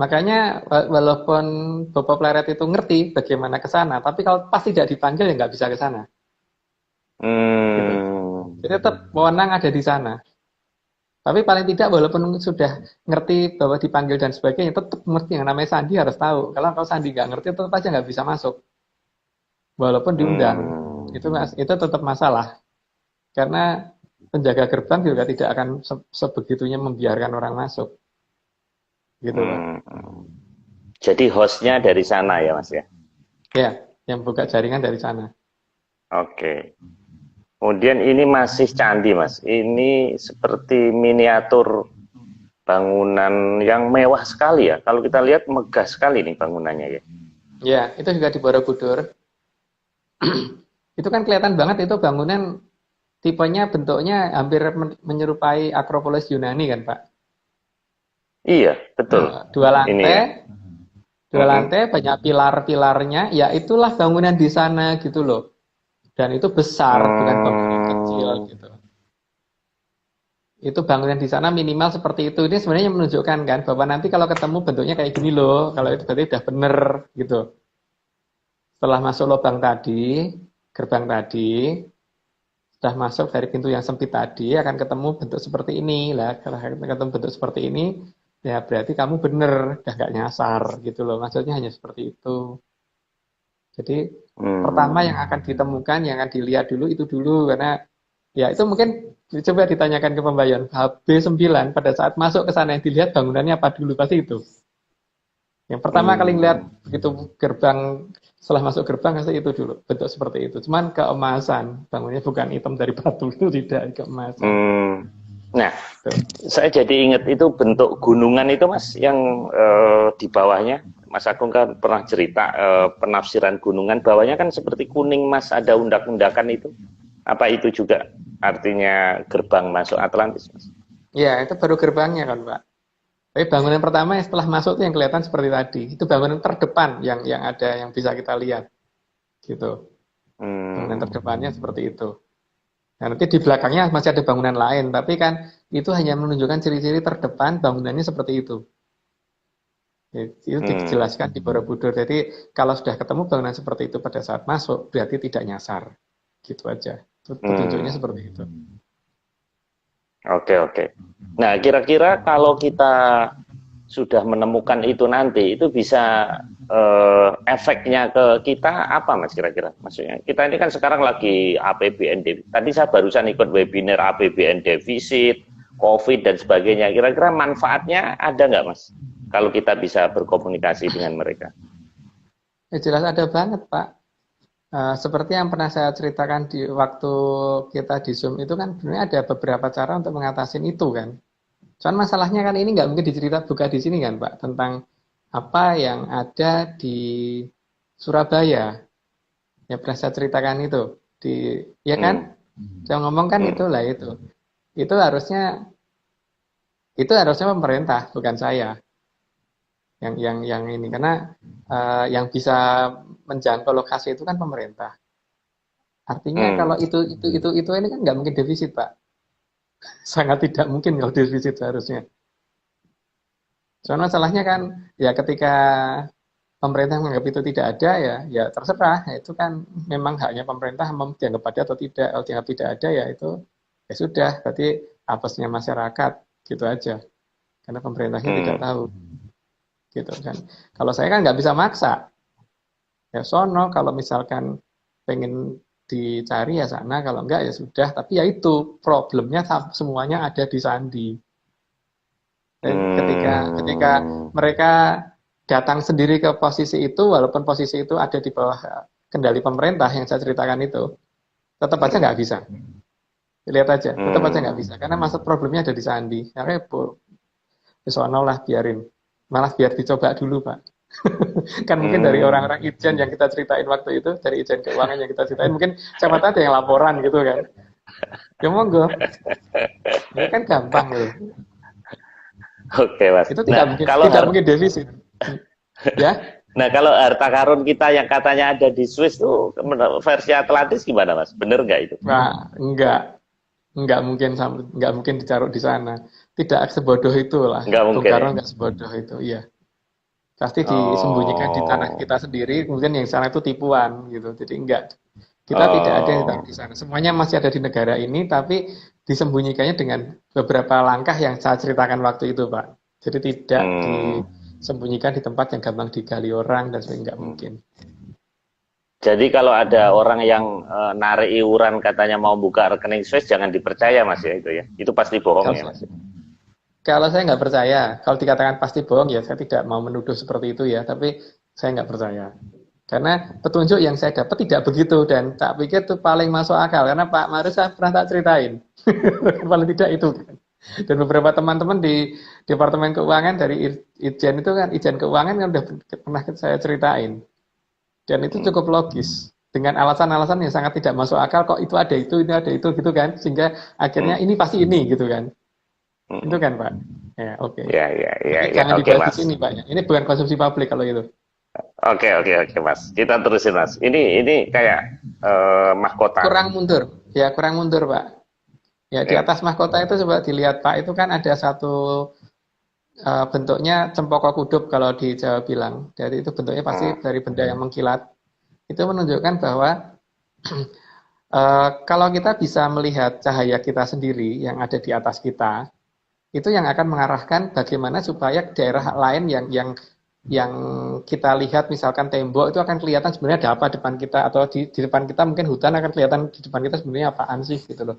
Makanya walaupun Bapak Pleret itu ngerti bagaimana ke sana, tapi kalau pas tidak dipanggil ya nggak bisa ke sana. Gitu. Jadi tetap wewenang ada di sana. Tapi paling tidak walaupun sudah ngerti bahwa dipanggil dan sebagainya, tetap ngerti yang namanya Sandi harus tahu. Kalau Sandi nggak ngerti, tetap aja nggak bisa masuk. Walaupun diundang, itu tetap masalah. Karena penjaga gerbang juga tidak akan sebegitunya membiarkan orang masuk. Gitu, Pak. Jadi hostnya dari sana ya, Mas ya? Ya, yang buka jaringan dari sana. Oke. Kemudian ini masih candi, Mas. Ini seperti miniatur bangunan yang mewah sekali ya. Kalau kita lihat megah sekali nih bangunannya ya. Ya, itu juga di Borobudur. Itu kan kelihatan banget itu bangunan tipenya, bentuknya hampir menyerupai Akropolis Yunani kan, Pak? Iya, betul. Dua lantai, ya. Dua lantai, banyak pilar-pilarnya, ya itulah bangunan di sana gitu loh. Dan itu besar, bukan bangunan kecil gitu. Itu bangunan di sana minimal seperti itu. Ini sebenarnya menunjukkan kan bahwa nanti kalau ketemu bentuknya kayak gini loh, kalau itu berarti udah bener gitu. Setelah masuk lubang tadi, gerbang tadi, sudah masuk dari pintu yang sempit tadi, akan ketemu bentuk seperti ini lah. Kalau ketemu bentuk seperti ini, ya berarti kamu bener, udah gak nyasar gitu loh. Maksudnya hanya seperti itu. Jadi pertama yang akan ditemukan, yang akan dilihat dulu itu dulu, karena ya itu mungkin coba ditanyakan ke pembayan HB9 pada saat masuk ke sana yang dilihat bangunannya apa dulu, pasti itu. Yang pertama kali ngeliat begitu gerbang, setelah masuk gerbang pasti itu dulu, bentuk seperti itu. Cuman keemasan, bangunnya bukan hitam dari batu, itu tidak, keemasan. Nah, saya jadi ingat itu bentuk gunungan itu Mas, yang di bawahnya, Mas Agung kan pernah cerita penafsiran gunungan, bawahnya kan seperti kuning Mas, ada undak-undakan itu. Apa itu juga artinya gerbang masuk Atlantis, Mas? Ya, itu baru gerbangnya kan, Pak. Tapi bangunan pertama yang setelah masuk itu yang kelihatan seperti tadi. Itu bangunan terdepan yang ada, yang bisa kita lihat. Gitu. Bangunan terdepannya seperti itu. Nah, nanti di belakangnya masih ada bangunan lain, tapi kan itu hanya menunjukkan ciri-ciri terdepan bangunannya seperti itu. Itu dijelaskan di Borobudur. Jadi kalau sudah ketemu bangunan seperti itu pada saat masuk, berarti tidak nyasar. Gitu aja. Petunjuknya seperti itu. Oke. Nah, kira-kira kalau kita sudah menemukan itu nanti, itu bisa efeknya ke kita apa, Mas, kira-kira? Maksudnya, kita ini kan sekarang lagi APBN defisit. Tadi saya barusan ikut webinar APBN defisit, COVID, dan sebagainya. Kira-kira manfaatnya ada nggak, Mas? Kalau kita bisa berkomunikasi dengan mereka. Ya jelas ada banget, Pak. Seperti yang pernah saya ceritakan di waktu kita di Zoom itu kan sebenarnya ada beberapa cara untuk mengatasi itu kan. Cuman masalahnya kan ini nggak mungkin buka di sini kan Pak, tentang apa yang ada di Surabaya. Ya pernah saya ceritakan itu. Ya kan? Saya ngomong kan itulah itu. Itu harusnya pemerintah, bukan saya. Yang ini karena yang bisa menjangkau lokasi itu kan pemerintah. Artinya kalau itu ini kan nggak mungkin defisit, Pak. Sangat tidak mungkin kalau defisit seharusnya. Soalnya masalahnya kan ya ketika pemerintah menganggap itu tidak ada ya terserah. Ya, itu kan memang haknya pemerintah mau dianggap ada atau tidak. Kalau dianggap tidak ada ya itu ya sudah. Berarti apesnya masyarakat gitu aja. Karena pemerintahnya tidak tahu. Gitu kan. Kalau saya kan nggak bisa maksa. Ya sono kalau misalkan pengen dicari ya sana, kalau enggak ya sudah. Tapi ya itu problemnya semuanya ada di sandi. Dan ketika Hmm. mereka datang sendiri ke posisi itu, walaupun posisi itu ada di bawah kendali pemerintah yang saya ceritakan itu, tetap aja nggak bisa. Lihat aja, tetap aja nggak bisa. Hmm. Karena maksud problemnya ada di sandi. Karena sono lah biarin. Malah biar dicoba dulu, Pak. Kan mungkin dari Hmm. orang-orang Ijen yang kita ceritain waktu itu, dari Ijen Keuangan yang kita ceritain, mungkin siapa tahu ada yang laporan gitu kan. Ya monggo, itu kan gampang gitu. Oke, Mas. Itu Nah, kalau tidak mungkin defisit. Ya, nah, kalau harta karun kita yang katanya ada di Swiss tuh versi Atlantis gimana, Mas? Bener nggak itu? Nah, enggak mungkin enggak mungkin ditaruh di sana. Tidak sebodoh itulah. Nggak Bung mungkin ya? Karno enggak sebodoh itu, iya. Pasti disembunyikan di tanah Oh. kita sendiri, kemudian yang sana itu tipuan gitu. Jadi enggak, kita tidak ada yang ditaruh Oh. di sana. Semuanya masih ada di negara ini, tapi disembunyikannya dengan beberapa langkah yang saya ceritakan waktu itu, Pak. Jadi tidak Hmm. disembunyikan di tempat yang gampang digali orang dan sebagainya, enggak Hmm. mungkin. Jadi kalau ada orang yang narik iuran katanya mau buka rekening Swiss, jangan dipercaya, Mas, ya itu ya. Itu pasti bohong Kalau ya, saya, Mas. kalau saya nggak percaya, kalau dikatakan pasti bohong ya saya tidak mau menuduh seperti itu ya, tapi saya nggak percaya. Karena petunjuk yang saya dapat tidak begitu dan tak pikir itu paling masuk akal karena Pak Marus saya pernah tak ceritain. Paling tidak itu kan. Dan beberapa teman-teman di Departemen Keuangan dari Ijen itu kan Ijen Keuangan kan udah pernah saya ceritain. Dan itu Hmm. cukup logis dengan alasan-alasan yang sangat tidak masuk akal kok itu ada itu, ini ada itu gitu kan. Sehingga akhirnya Hmm. ini pasti ini gitu kan. Itu Hmm. kan Pak. Ya, oke. Ya, ya, ya, Tapi ya. jangan Oke, dibahas di Mas. sini Pak ya. Ini bukan konsumsi publik kalau itu. Oke, oke, oke, Mas. Kita terusin, Mas. Ini kayak mahkota. Kurang mundur. Ya, kurang mundur Pak. Ya, di Ya. atas mahkota itu coba dilihat Pak, itu kan ada satu bentuknya cempaka kudup kalau di Jawa bilang. Jadi itu bentuknya pasti Hmm. dari benda yang mengkilat. Itu menunjukkan bahwa kalau kita bisa melihat cahaya kita sendiri yang ada di atas kita, itu yang akan mengarahkan bagaimana supaya daerah lain yang kita lihat misalkan tembok itu akan kelihatan sebenarnya ada apa depan kita atau di depan kita mungkin hutan akan kelihatan di depan kita sebenarnya apaan sih gitu loh.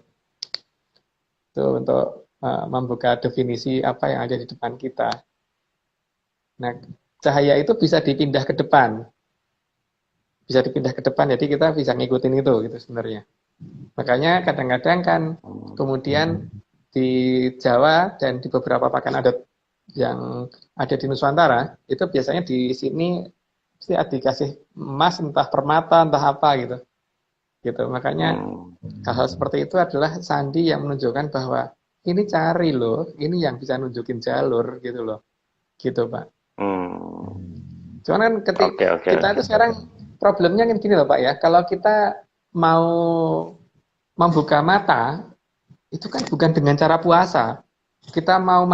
Itu untuk membuka definisi apa yang ada di depan kita. Nah, cahaya itu bisa dipindah ke depan, bisa dipindah ke depan, jadi kita bisa ngikutin itu gitu sebenarnya. Makanya kadang-kadang kan kemudian di Jawa dan di beberapa pakaian adat yang ada di Nusantara, itu biasanya di sini pasti dikasih emas, entah permata, entah apa gitu. Gitu. Makanya Hmm. hal-hal seperti itu adalah sandi yang menunjukkan bahwa ini cari loh, ini yang bisa nunjukin jalur gitu loh. Gitu, Pak. Hmm. Cuman kan Oke, oke. kita itu sekarang problemnya kan gini loh Pak ya, kalau kita mau membuka mata itu kan bukan dengan cara puasa. Kita mau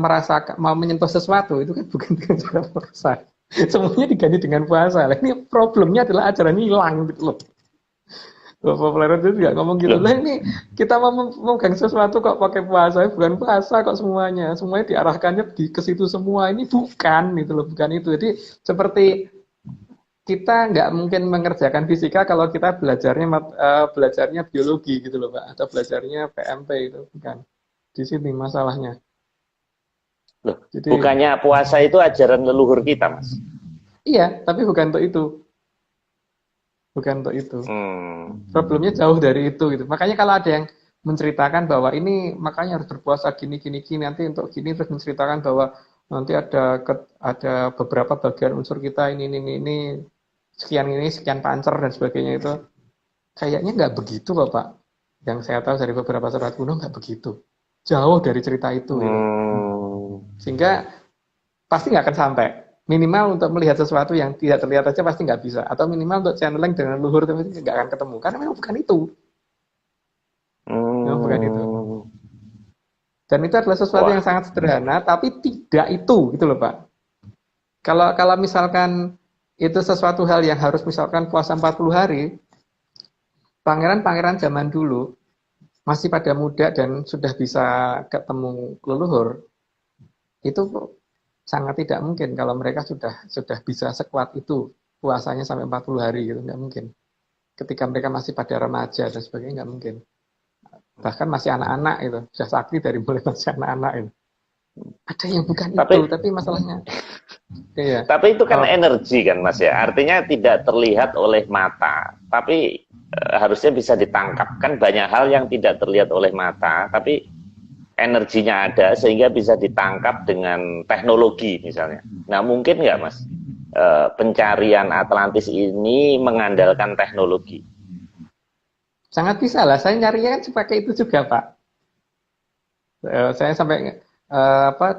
merasakan mau menyentuh sesuatu itu kan bukan dengan cara puasa. Semuanya diganti dengan puasa. Nah, ini problemnya adalah ajaran hilang gitu loh. Bapak Pleret itu juga ngomong gitu Loh, lah ini kita mau memegang sesuatu kok pakai puasa bukan puasa kok semuanya diarahkannya ke situ semua ini bukan itu loh bukan itu jadi seperti kita nggak mungkin mengerjakan fisika kalau kita belajarnya biologi gitu loh Pak atau belajarnya PMP itu bukan di sini masalahnya. loh. Jadi Bukannya puasa itu ajaran leluhur kita, Mas? iya, tapi bukan untuk itu, bukan untuk itu. Hmm. Problemnya jauh dari itu gitu. Makanya kalau ada yang menceritakan bahwa ini makanya harus berpuasa gini gini gini nanti untuk gini terus menceritakan bahwa nanti ada beberapa bagian unsur kita ini sekian pancer dan sebagainya itu kayaknya nggak begitu kok Pak. Yang saya tahu dari beberapa surat kuno nggak begitu. Jauh dari cerita itu gitu. Hmm. Sehingga pasti nggak akan sampai. Minimal untuk melihat sesuatu yang tidak terlihat aja pasti nggak bisa. Atau minimal untuk channeling dengan luhur tapi nggak akan ketemu. Karena memang bukan itu. Memang bukan itu. Hmm. Dan itu adalah sesuatu Wah. yang sangat sederhana, tapi tidak itu, gitu loh Pak. Kalau misalkan itu sesuatu hal yang harus misalkan puasa 40 hari, pangeran-pangeran zaman dulu masih pada muda dan sudah bisa ketemu leluhur, itu sangat tidak mungkin kalau mereka sudah bisa sekuat itu puasanya sampai 40 hari gitu, nggak mungkin. ketika mereka masih pada remaja dan sebagainya nggak mungkin. Bahkan masih anak-anak itu sudah sakti dari mulai masih anak-anak itu. Ada yang bukan Tapi itu, tapi masalahnya, iya. tapi itu kan Oh, energi kan Mas ya. Artinya tidak terlihat oleh mata, tapi harusnya bisa ditangkap. Kan banyak hal yang tidak terlihat oleh mata, tapi energinya ada sehingga bisa ditangkap dengan teknologi misalnya. Nah mungkin nggak Mas, pencarian Atlantis ini mengandalkan teknologi? sangat bisa lah. Saya nyarinya kan pakai itu juga, Pak. Saya sampai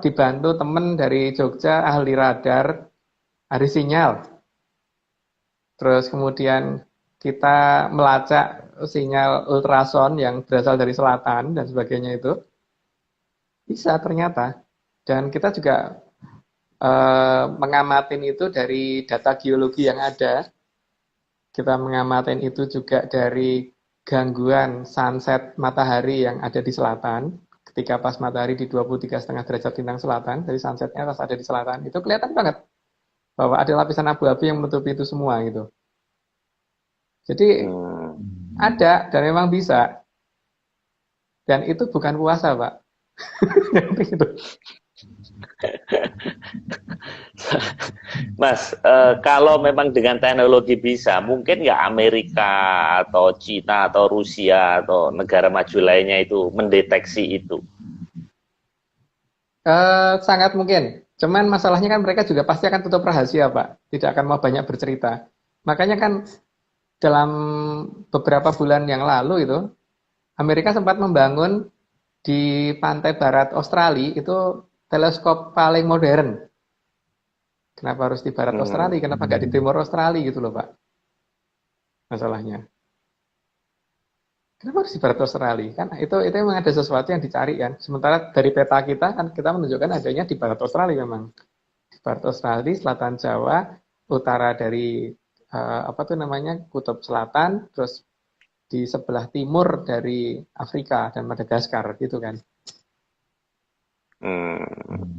dibantu temen dari Jogja, ahli radar, ahli sinyal. Terus kemudian kita melacak sinyal ultrason yang berasal dari selatan dan sebagainya itu. Bisa ternyata. Dan kita juga mengamatin itu dari data geologi yang ada. Kita mengamatin itu juga dari gangguan sunset matahari yang ada di selatan. Ketika pas matahari di 23,5 derajat lintang selatan, dari sunsetnya pas ada di selatan, itu kelihatan banget bahwa ada lapisan abu-abu yang menutupi itu semua gitu. Jadi ada dan memang bisa. Dan itu bukan puasa, Pak. Gitu. Mas, kalau memang dengan teknologi bisa, mungkin nggak Amerika atau Cina atau Rusia atau negara maju lainnya itu mendeteksi itu? Sangat mungkin. Cuman masalahnya kan mereka juga pasti akan tutup rahasia, Pak. Tidak akan mau banyak bercerita. Makanya kan dalam beberapa bulan yang lalu itu, Amerika sempat membangun di pantai barat Australia itu teleskop paling modern. Kenapa harus di barat Australia? Kenapa nggak di timur Australia gitu loh, Pak? Masalahnya. Kenapa harus di barat Australia? Kan itu memang ada sesuatu yang dicari kan. Sementara dari peta kita kan kita menunjukkan adanya di barat Australia memang. Di barat Australia, selatan Jawa, utara dari apa tuh namanya Kutub Selatan, terus di sebelah timur dari Afrika dan Madagaskar gitu kan.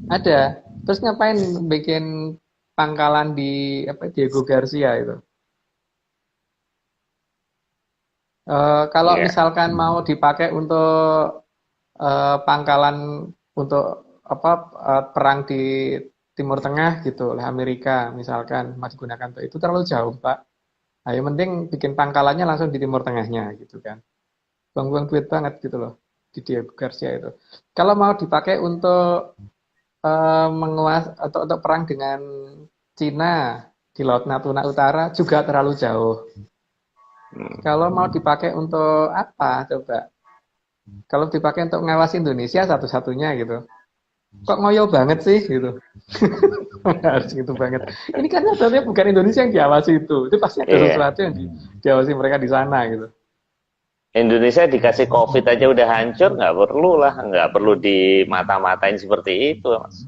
Ada. Terus ngapain bikin pangkalan di Diego Garcia itu? Kalau Iya. misalkan mau dipakai untuk pangkalan untuk perang di Timur Tengah gitu oleh Amerika misalkan mau digunakan untuk itu terlalu jauh, Pak. Nah, yang penting bikin pangkalannya langsung di Timur Tengahnya gitu kan. Buang-buang duit banget gitu loh di Diego Garcia itu. Kalau mau dipakai untuk atau untuk perang dengan Cina di Laut Natuna Utara juga terlalu jauh. Kalau mau dipakai untuk apa coba? Kalau dipakai untuk ngawasi Indonesia satu-satunya gitu. Kok ngoyo banget sih gitu. Harus gitu banget. Ini kan sebenarnya bukan Indonesia yang diawasi itu. Itu pasti ada Iya. sesuatu yang diawasi mereka di sana gitu. Indonesia dikasih COVID aja udah hancur, nggak perlu lah, nggak perlu dimata-matain seperti itu, Mas.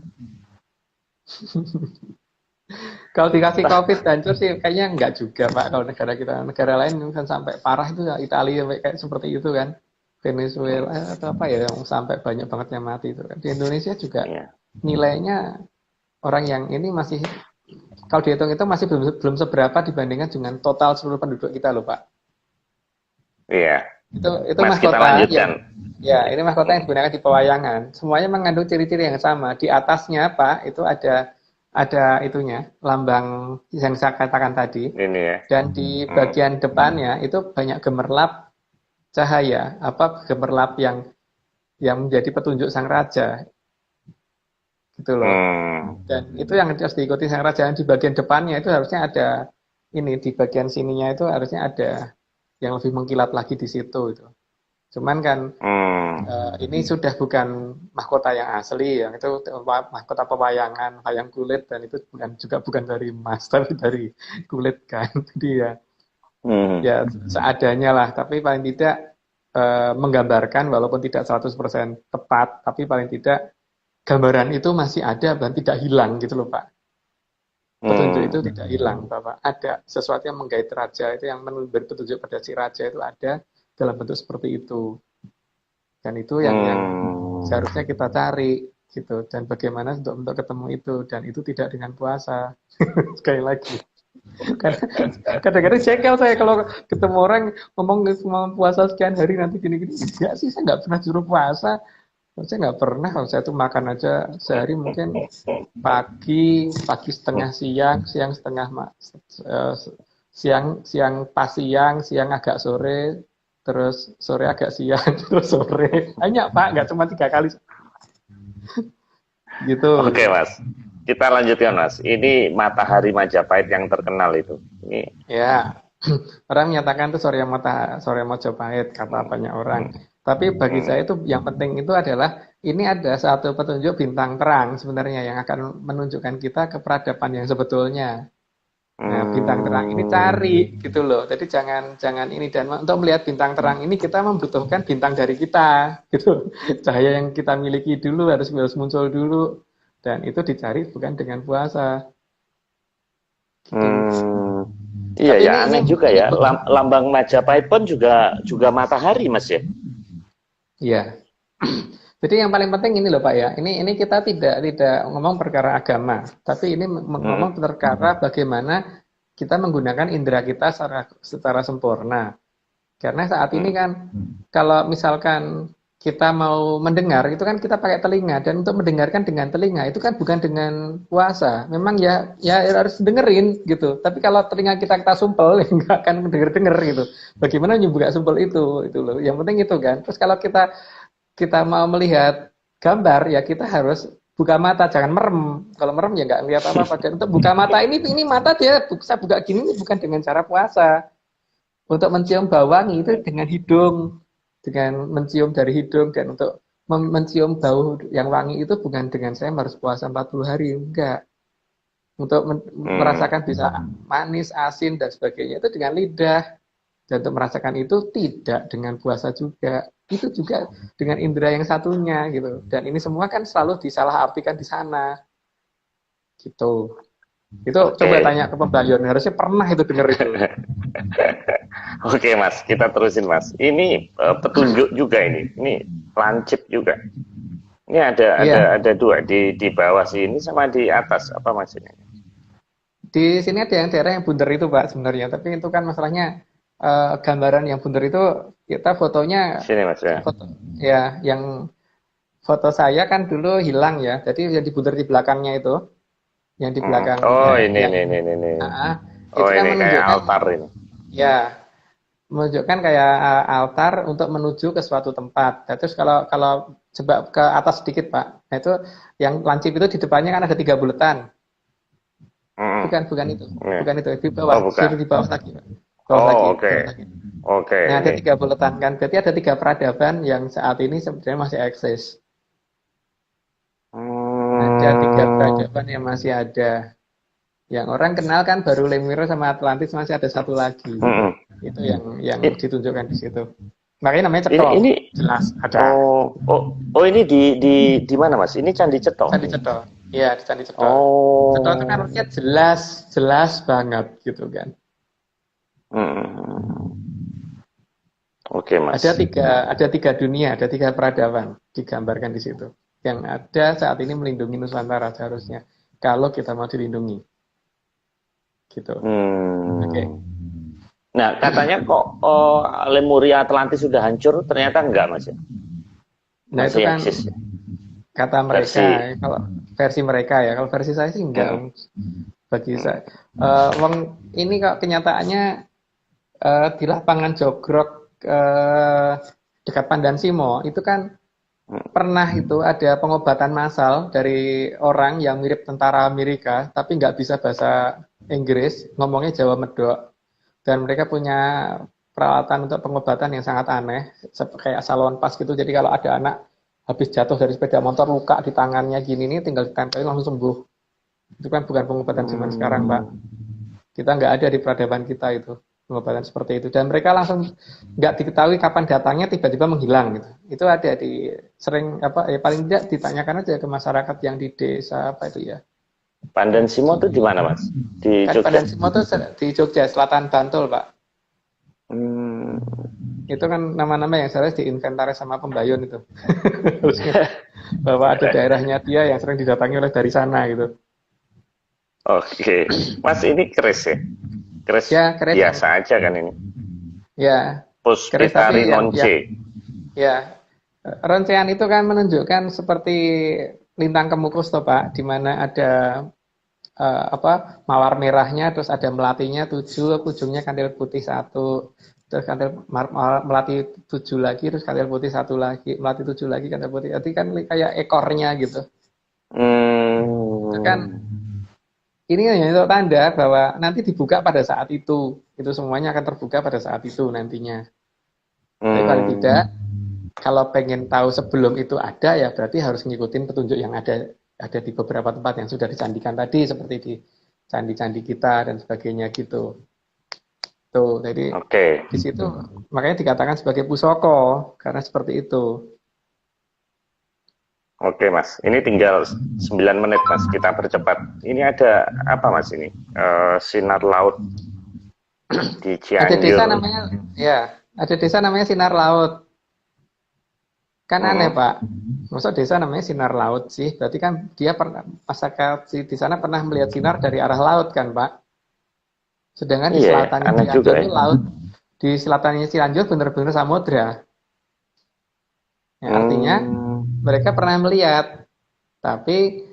Kalau dikasih COVID hancur sih kayaknya enggak juga, Pak. Kalau negara kita, negara lain kan sampai parah itu ya Italia sampai kayak seperti itu kan. Venezuela atau apa ya yang sampai banyak banget yang mati itu kan. Di Indonesia juga Iya. nilainya orang yang ini masih kalau dihitung itu masih belum seberapa dibandingkan dengan total seluruh penduduk kita loh, Pak. Iya. Itu Mas, kita mahkota yang lanjutkan. ya ini mahkota yang digunakan di pewayangan. Semuanya mengandung ciri-ciri yang sama. Di atasnya, Pak, itu ada itunya, lambang yang saya katakan tadi. Ini ya. Dan di bagian depannya itu banyak gemerlap cahaya, gemerlap yang menjadi petunjuk sang raja. Gitu loh. Dan itu yang harus diikuti sang raja. Di bagian depannya itu harusnya ada ini, di bagian sininya itu harusnya ada yang lebih mengkilat lagi di situ itu. Cuman kan ini sudah bukan mahkota yang asli, yang itu mahkota pewayangan, wayang kulit dan itu bukan dari emas tapi dari kulit kan. Jadi ya seadanya lah, tapi paling tidak menggambarkan walaupun tidak 100% tepat, tapi paling tidak gambaran itu masih ada dan tidak hilang gitu loh, Pak. Petunjuk itu tidak hilang, Bapak. Ada sesuatu yang menggait raja itu yang memberi petunjuk pada si raja itu ada dalam bentuk seperti itu. Dan itu yang seharusnya kita cari gitu. Dan bagaimana untuk ketemu itu dan itu tidak dengan puasa. Sekali lagi. Karena kadang-kadang jengkel saya kalau ketemu orang ngomong mau puasa sekian hari nanti gini-gini. Enggak sih, saya nggak pernah suruh puasa. Saya nggak pernah. Kalau saya tuh makan aja sehari mungkin pagi setengah siang, siang setengah siang pas siang agak sore, terus sore agak siang, terus sore. Banyak Pak, nggak cuma 3 kali. Gitu. Oke Mas, kita lanjutkan Mas. Ini matahari Majapahit yang terkenal itu. Ini Ya, orang menyatakan itu Surya Majapahit, kata banyak orang. Tapi bagi saya itu yang penting itu adalah ini ada satu petunjuk bintang terang sebenarnya yang akan menunjukkan kita ke peradaban yang sebetulnya. Nah, bintang terang ini cari gitu loh. Jadi jangan ini, dan untuk melihat bintang terang ini kita membutuhkan bintang dari kita gitu. Cahaya yang kita miliki dulu harus muncul dulu, dan itu dicari bukan dengan puasa. Gitu. Iya Tapi ya, aneh juga ya. Lambang Majapahit pun juga matahari Mas ya. Iya. Jadi yang paling penting ini loh Pak ya. Ini kita tidak ngomong perkara agama, tapi ini ngomong perkara bagaimana kita menggunakan indera kita secara sempurna. Karena saat ini kan kalau misalkan kita mau mendengar itu kan kita pakai telinga, dan untuk mendengarkan dengan telinga itu kan bukan dengan puasa. Memang ya harus dengerin gitu. Tapi kalau telinga kita sumpel ya nggak akan mendengar gitu. Bagaimana nyumbuk sumpel itu loh. Yang penting itu kan. Terus kalau kita mau melihat gambar ya kita harus buka mata, jangan merem. Kalau merem ya nggak ngeliat apa-apa. Dan untuk buka mata ini mata dia saya buka gini bukan dengan cara puasa. Untuk mencium bau wangi itu dengan hidung, dengan mencium dari hidung, dan untuk mencium bau yang wangi itu bukan dengan saya harus puasa 40 hari, enggak. Untuk merasakan bisa manis, asin dan sebagainya itu dengan lidah. Dan untuk merasakan itu tidak dengan puasa juga. Itu juga dengan indera yang satunya gitu. Dan ini semua kan selalu disalahartikan di sana. Gitu. Itu coba tanya ke pembayon, harusnya pernah itu denger itu. Oke Mas, kita terusin Mas. Ini petunjuk juga ini. Ini lancip juga. Ini ada dua di bawah sini sama di atas, apa maksudnya? Di sini ada yang daerah yang bundar itu Pak sebenarnya, tapi itu kan masalahnya gambaran yang bundar itu kita fotonya sini Mas ya. Yang foto saya kan dulu hilang ya. Jadi yang dibundar di belakangnya itu, yang di belakang. Oh ini. Itu kan ini kayak menunjukkan altar ini. ya, menunjukkan kayak altar untuk menuju ke suatu tempat. Nah, terus kalau coba ke atas sedikit Pak, nah itu yang lancip itu di depannya kan ada 3 buletan. Bukan itu, bukan itu di bawah, di bawah lagi Pak. Oke. Nah, ada 3 buletan kan, berarti ada 3 peradaban yang saat ini sebenarnya masih eksis. Ada 3 peradaban yang masih ada. Yang orang kenal kan baru Lemiro sama Atlantis, masih ada satu lagi. Itu yang ditunjukkan di situ. Makanya namanya Cetho. Ini jelas ada. Oh ini di mana Mas? Ini Candi Cetho. Candi Cetho. Iya, di Candi Cetho. Cetho itu kan artinya jelas banget gitu kan. Oke Mas. Ada tiga dunia, ada 3 peradaban digambarkan di situ. Yang ada saat ini melindungi Nusantara seharusnya, kalau kita mau dilindungi. Gitu. Oke. Nah, katanya kok Lemuria Atlantis sudah hancur, ternyata enggak Mas ya? Nah, itu kan eksis. Kata mereka, kalau versi mereka ya, kalau versi saya sih enggak. Bagi saya, ini kok kenyataannya di lapangan Jogrok dekat Pandan Simo itu kan pernah itu ada pengobatan massal dari orang yang mirip tentara Amerika, tapi nggak bisa bahasa Inggris, ngomongnya Jawa Medok. Dan mereka punya peralatan untuk pengobatan yang sangat aneh, kayak salon pas gitu. Jadi kalau ada anak habis jatuh dari sepeda motor, luka di tangannya gini nih, tinggal ditempelin langsung sembuh. Itu kan bukan pengobatan zaman sekarang Pak. Kita nggak ada di peradaban kita itu pengobatan seperti itu. Dan mereka langsung nggak diketahui kapan datangnya, tiba-tiba menghilang gitu. Itu ada di sering paling tidak ditanyakan aja ke masyarakat yang di desa apa itu ya. Pandan Simo itu di mana Mas? Di Jogja. Pandan Simo itu di Jogja, selatan Bantul Pak. Itu kan nama-nama yang sering diinventaris sama pembayon itu. Bahwa ada daerahnya dia yang sering didatangi oleh dari sana gitu. Oke, Mas ini keris ya? Keris Ya, keris biasa aja kan ini. ya, keris Puspitari tapi yang nonce. ya, rencean itu kan menunjukkan seperti lintang kemukus toh Pak, di mana ada mawar merahnya, terus ada melatinya 7, ujungnya kantil putih 1, terus kantil melati 7 lagi, terus kantil putih 1 lagi, melati 7 lagi, kantil putih. Jadi kan kayak ekornya gitu. Itu kan Hmm. ini hanya itu tanda bahwa nanti dibuka pada saat itu. Itu semuanya akan terbuka pada saat itu nantinya. Tapi paling tidak, Hmm. kalau pengen tahu sebelum itu ada ya berarti harus ngikutin petunjuk yang ada di beberapa tempat yang sudah dicandikan tadi seperti di candi-candi kita dan sebagainya gitu. Tuh, jadi Oke. di situ makanya dikatakan sebagai pusoko karena seperti itu. Oke Mas, ini tinggal 9 menit Mas, kita percepat. Ini ada apa Mas ini? Sinar laut di Ada desa Cianjur. namanya ada desa namanya Sinar Laut. Kan aneh Mm-mm. Pak. Masa desa namanya Sinar Laut sih? Berarti kan dia pernah masyarakat di sana pernah melihat sinar dari arah laut kan Pak? Sedangkan di Iya ya, selatannya aneh juga Cianjur ya. itu laut. Di selatannya Cianjur benar-benar samudra. Ya, artinya Hmm. mereka pernah melihat, tapi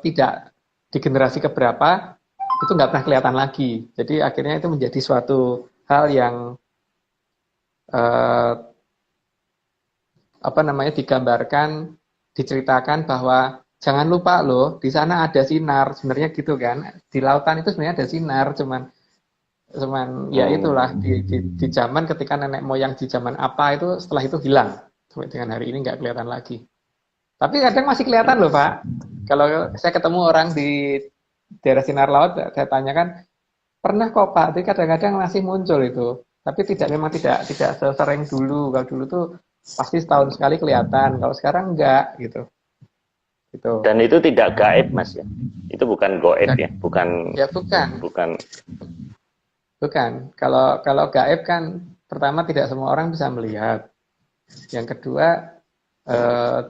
tidak di generasi keberapa itu nggak pernah kelihatan lagi. Jadi akhirnya itu menjadi suatu hal yang eh, digambarkan, diceritakan bahwa jangan lupa loh di sana ada sinar. Sebenarnya gitu kan. Di lautan itu sebenarnya ada sinar, cuman cuman ya itulah Hmm. di zaman ketika nenek moyang di zaman apa itu setelah itu hilang sampai dengan hari ini nggak kelihatan lagi. Tapi kadang masih kelihatan loh Pak. Kalau saya ketemu orang di daerah sinar laut, saya tanyakan pernah kok Pak. Tapi kadang-kadang masih muncul itu. Tapi memang tidak sesering dulu. Kalau dulu tuh pasti setahun sekali kelihatan. Kalau sekarang enggak gitu. Gitu. Dan itu tidak gaib Mas ya. Itu bukan goib Ya, ya, bukan ya bukan, bukan. bukan. Kalau kalau gaib kan pertama tidak semua orang bisa melihat. Yang kedua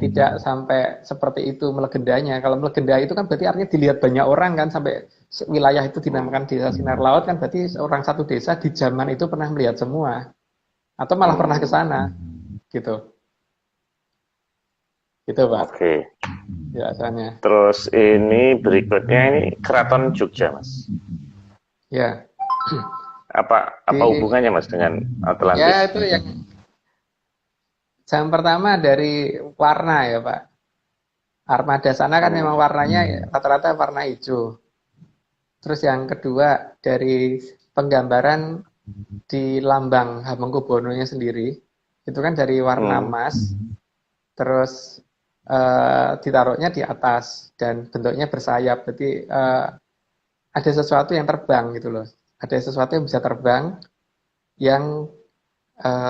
tidak sampai seperti itu melegendanya. Kalau melegenda itu kan berarti artinya dilihat banyak orang kan sampai wilayah itu dinamakan desa sinar laut kan berarti orang satu desa di zaman itu pernah melihat semua atau malah pernah ke Hmm. sana gitu. Gitu Pak Oke. biasanya. Terus ini berikutnya ini Keraton Jogja Mas. Ya. Apa Di hubungannya Mas dengan ya Atlantis? itu yang pertama dari warna ya Pak. Armada sana kan memang Hmm. warnanya rata-rata warna hijau. Terus yang kedua dari penggambaran di lambang Hamengkubuwono-nya sendiri itu kan dari warna Hmm. emas, terus ditaruhnya di atas dan bentuknya bersayap. Jadi ada sesuatu yang terbang gitu loh. Ada sesuatu yang bisa terbang yang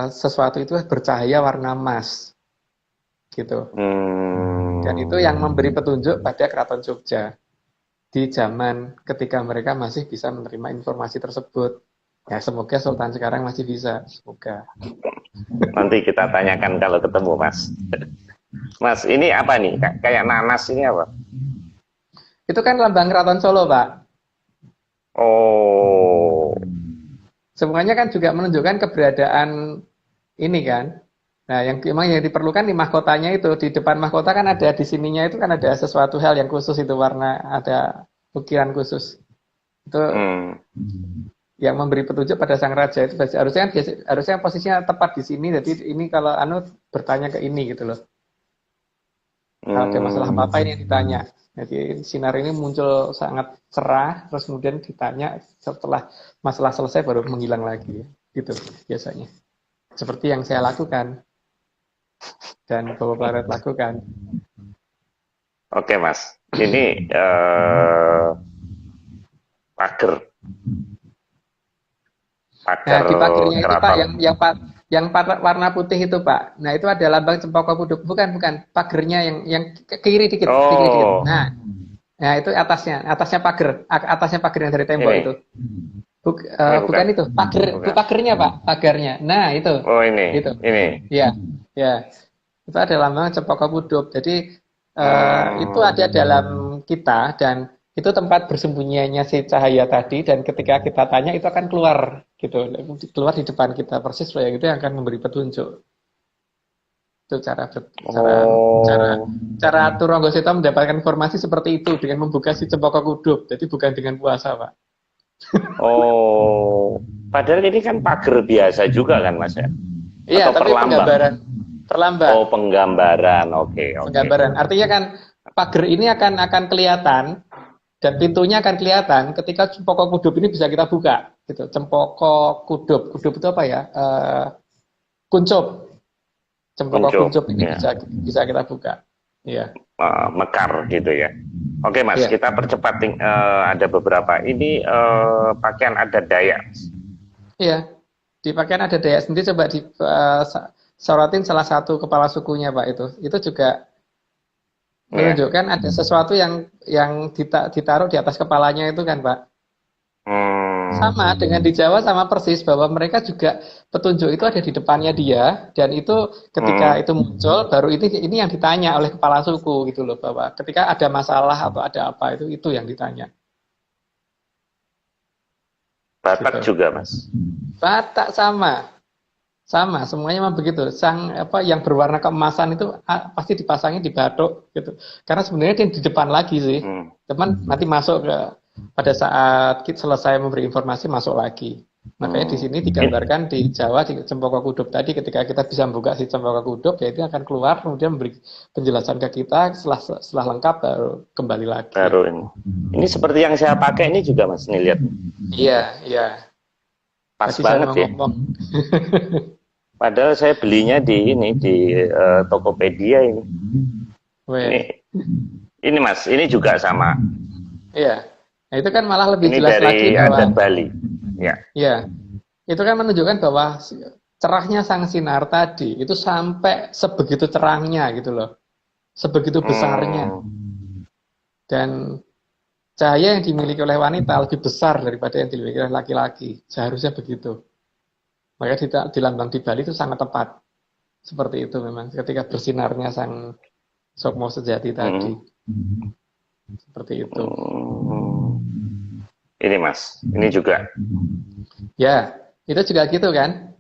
sesuatu itu bercahaya warna emas gitu. Dan itu Hmm. yang memberi petunjuk pada Keraton Jogja di zaman ketika mereka masih bisa menerima informasi tersebut. Ya semoga Sultan sekarang masih bisa, semoga. Nanti kita tanyakan kalau ketemu Mas. Mas, ini apa nih? Kayak nanas ini apa? Itu kan lambang Keraton Solo, Pak. Oh. Semuanya kan juga menunjukkan keberadaan ini kan. Nah, yang memang yang diperlukan di mahkotanya itu di depan mahkota kan ada di sininya itu kan ada sesuatu hal yang khusus itu warna ada ukiran khusus. Itu Hmm. yang memberi petunjuk pada sang raja itu harusnya kan harusnya posisinya tepat di sini. Jadi ini kalau anu bertanya ke ini gitu loh. Kalau ada masalah Hmm. apa-apa ini yang ditanya. Jadi sinar ini muncul sangat cerah, terus kemudian ditanya setelah masalah selesai baru menghilang lagi. Gitu biasanya. Seperti yang saya lakukan dan Bapak Planet lakukan. Oke Mas. Ini pager. Nah, Pager di pagernya itu Pak keraton. yang warna putih itu Pak. Nah, itu ada lambang cempaka puduk. Bukan pagernya yang ke kiri dikit, ke kiri dikit. Oh, Nah itu atasnya atasnya pagar yang dari tembok itu. ini. Ini bukan. Bukan itu, Bukan. pagernya Pak, pagarnya. Nah Oh, ini. itu, Ini. ya, ya, itu ada lambang cempaka puduk. Jadi itu Hmm. ada dalam kita dan itu tempat bersembunyinya si cahaya tadi, dan ketika kita tanya itu akan keluar gitu, keluar di depan kita persis loh, yang itu yang akan memberi petunjuk. Itu cara Oh, cara Turangga Seta mendapatkan informasi seperti itu dengan membuka si Cempaka Kudup. Jadi bukan dengan puasa, Pak. oh. Padahal ini kan pagar biasa juga kan, Mas ya? Iya, Atau tapi perlambang? penggambaran terlambat. Oh, penggambaran. Oke, oke. Penggambaran. Artinya kan pagar ini akan kelihatan dan pintunya akan kelihatan ketika Cempaka Kudup ini bisa kita buka gitu. Cempaka Kudup. Kudup itu apa ya? Kuncup. Cempaka Kuncup, Kuncup ini ya. bisa kita buka. Iya. Mekar gitu ya. Oke, Mas, Iya. kita percepat. Ada beberapa. Ini pakaian adat Dayak. Iya. Di pakaian ada Dayak sendiri, coba sorotin salah satu kepala sukunya, Pak, itu. Itu juga Ya. menunjukkan ada sesuatu yang ditaruh di atas kepalanya itu kan, Pak. Hmm, Sama dengan di Jawa, sama persis, bahwa mereka juga petunjuk itu ada di depannya dia, dan itu ketika hmm. itu muncul baru ini yang ditanya oleh kepala suku gitu loh, bahwa ketika ada masalah atau ada apa itu yang ditanya Batak gitu. juga, Mas. Batak sama. Sama, semuanya memang begitu. Apa yang berwarna keemasan itu pasti dipasangin di batok gitu. Karena sebenarnya dia di depan lagi sih. Hmm. Teman nanti masuk pada saat kita selesai memberi informasi masuk lagi. Makanya di sini digambarkan di Jawa di Cempaka Kudup tadi, ketika kita bisa membuka si Cempaka Kudup, ya itu akan keluar kemudian memberi penjelasan ke kita, setelah lengkap baru kembali lagi. Baru ini. Ini seperti yang saya pakai ini juga, Mas. Nih lihat. Iya, iya. Pas Tadi saya banget mau ya. ngomong. Padahal saya belinya di Tokopedia ini. Ini, Weh. ini Mas, ini juga sama. Iya. Nah, itu kan malah lebih Ini jelas lagi dari bahwa adat Bali. Ya. ya, itu kan menunjukkan bahwa cerahnya sang sinar tadi itu sampai sebegitu cerahnya gitu loh. Sebegitu besarnya. Hmm. Dan cahaya yang dimiliki oleh wanita lebih besar daripada yang dimiliki oleh laki-laki. Seharusnya begitu. Makanya di lambang di Bali itu sangat tepat. Seperti itu memang. Ketika bersinarnya sang Sukmo sejati tadi. Hmm. Seperti itu. Hmm. Ini Mas, ini juga. Ya, itu juga gitu kan.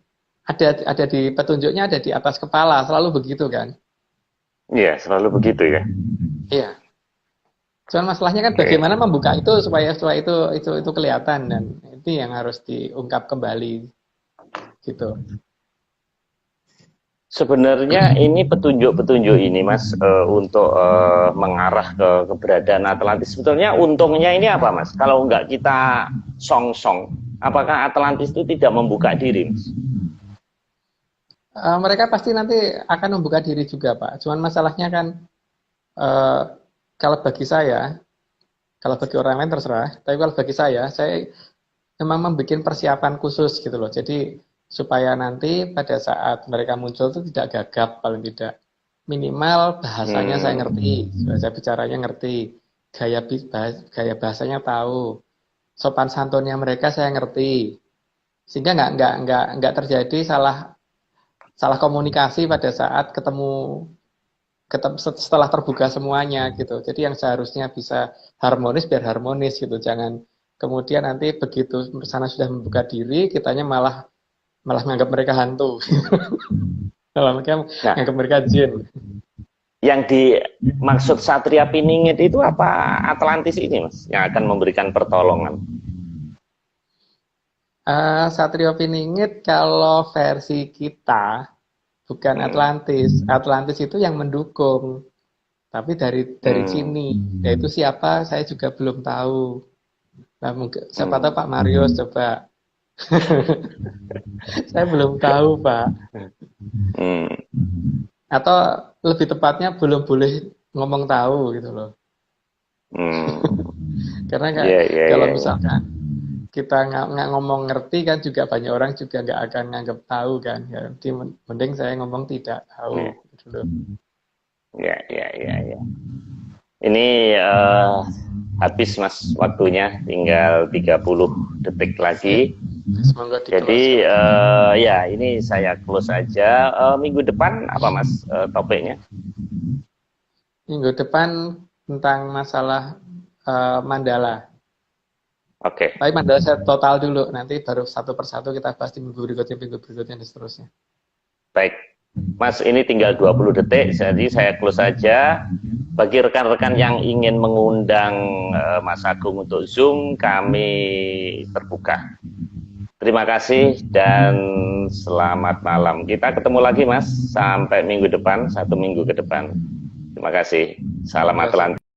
Ada di petunjuknya, ada di atas kepala, selalu begitu kan. Iya, selalu begitu ya. Iya. Cuman masalahnya kan Oke. bagaimana membuka itu supaya itu kelihatan, dan itu yang harus diungkap kembali gitu. Sebenarnya ini petunjuk-petunjuk ini Mas untuk mengarah ke keberadaan Atlantis. Sebetulnya untungnya ini apa Mas? Kalau nggak kita song-song, apakah Atlantis itu tidak membuka diri Mas? Mereka pasti nanti akan membuka diri juga, Pak. Cuman masalahnya kan eh, kalau bagi saya, kalau bagi orang lain terserah, tapi kalau bagi saya memang membuat persiapan khusus gitu loh. Jadi supaya nanti pada saat mereka muncul itu tidak gagap, paling tidak. Minimal bahasanya saya ngerti, bahasa bicaranya ngerti, gaya bahasanya tahu, sopan santunnya mereka saya ngerti, sehingga nggak terjadi salah komunikasi pada saat setelah terbuka semuanya gitu. Jadi yang seharusnya bisa harmonis biar harmonis gitu. Jangan kemudian nanti begitu sana sudah membuka diri, kitanya malah menganggap mereka hantu. Malah mereka Nah, menganggap mereka jin. yang dimaksud Satria Piningit itu apa Atlantis ini Mas? Yang akan memberikan pertolongan. Satrio Piningit kalau versi kita bukan Atlantis. Atlantis itu yang mendukung. Tapi dari sini, yaitu siapa saya juga belum tahu. Nah, mungkin siapa tahu Pak Marius coba. Saya belum tahu, Pak. Atau lebih tepatnya belum boleh ngomong tahu gitu loh. Karena kalau misalkan kita nggak ngomong ngerti kan juga banyak orang juga nggak akan nganggap tahu kan. Ya, mending saya ngomong tidak tahu gitu loh. Ya. Ini habis Mas waktunya, tinggal 30 detik lagi. Semoga Jadi ya ini saya close aja. Minggu depan apa Mas topiknya? Minggu depan tentang masalah Mandala. Oke. Tapi Mandala saya total dulu, nanti baru satu persatu kita bahas di minggu berikutnya, dan seterusnya. Baik, Mas, ini tinggal 20 detik, jadi saya close saja. Bagi rekan-rekan yang ingin mengundang Mas Agung untuk Zoom, kami terbuka. Terima kasih dan selamat malam. Kita ketemu lagi, Mas, sampai minggu depan, 1 minggu ke depan. Terima kasih. Salam Atlantis.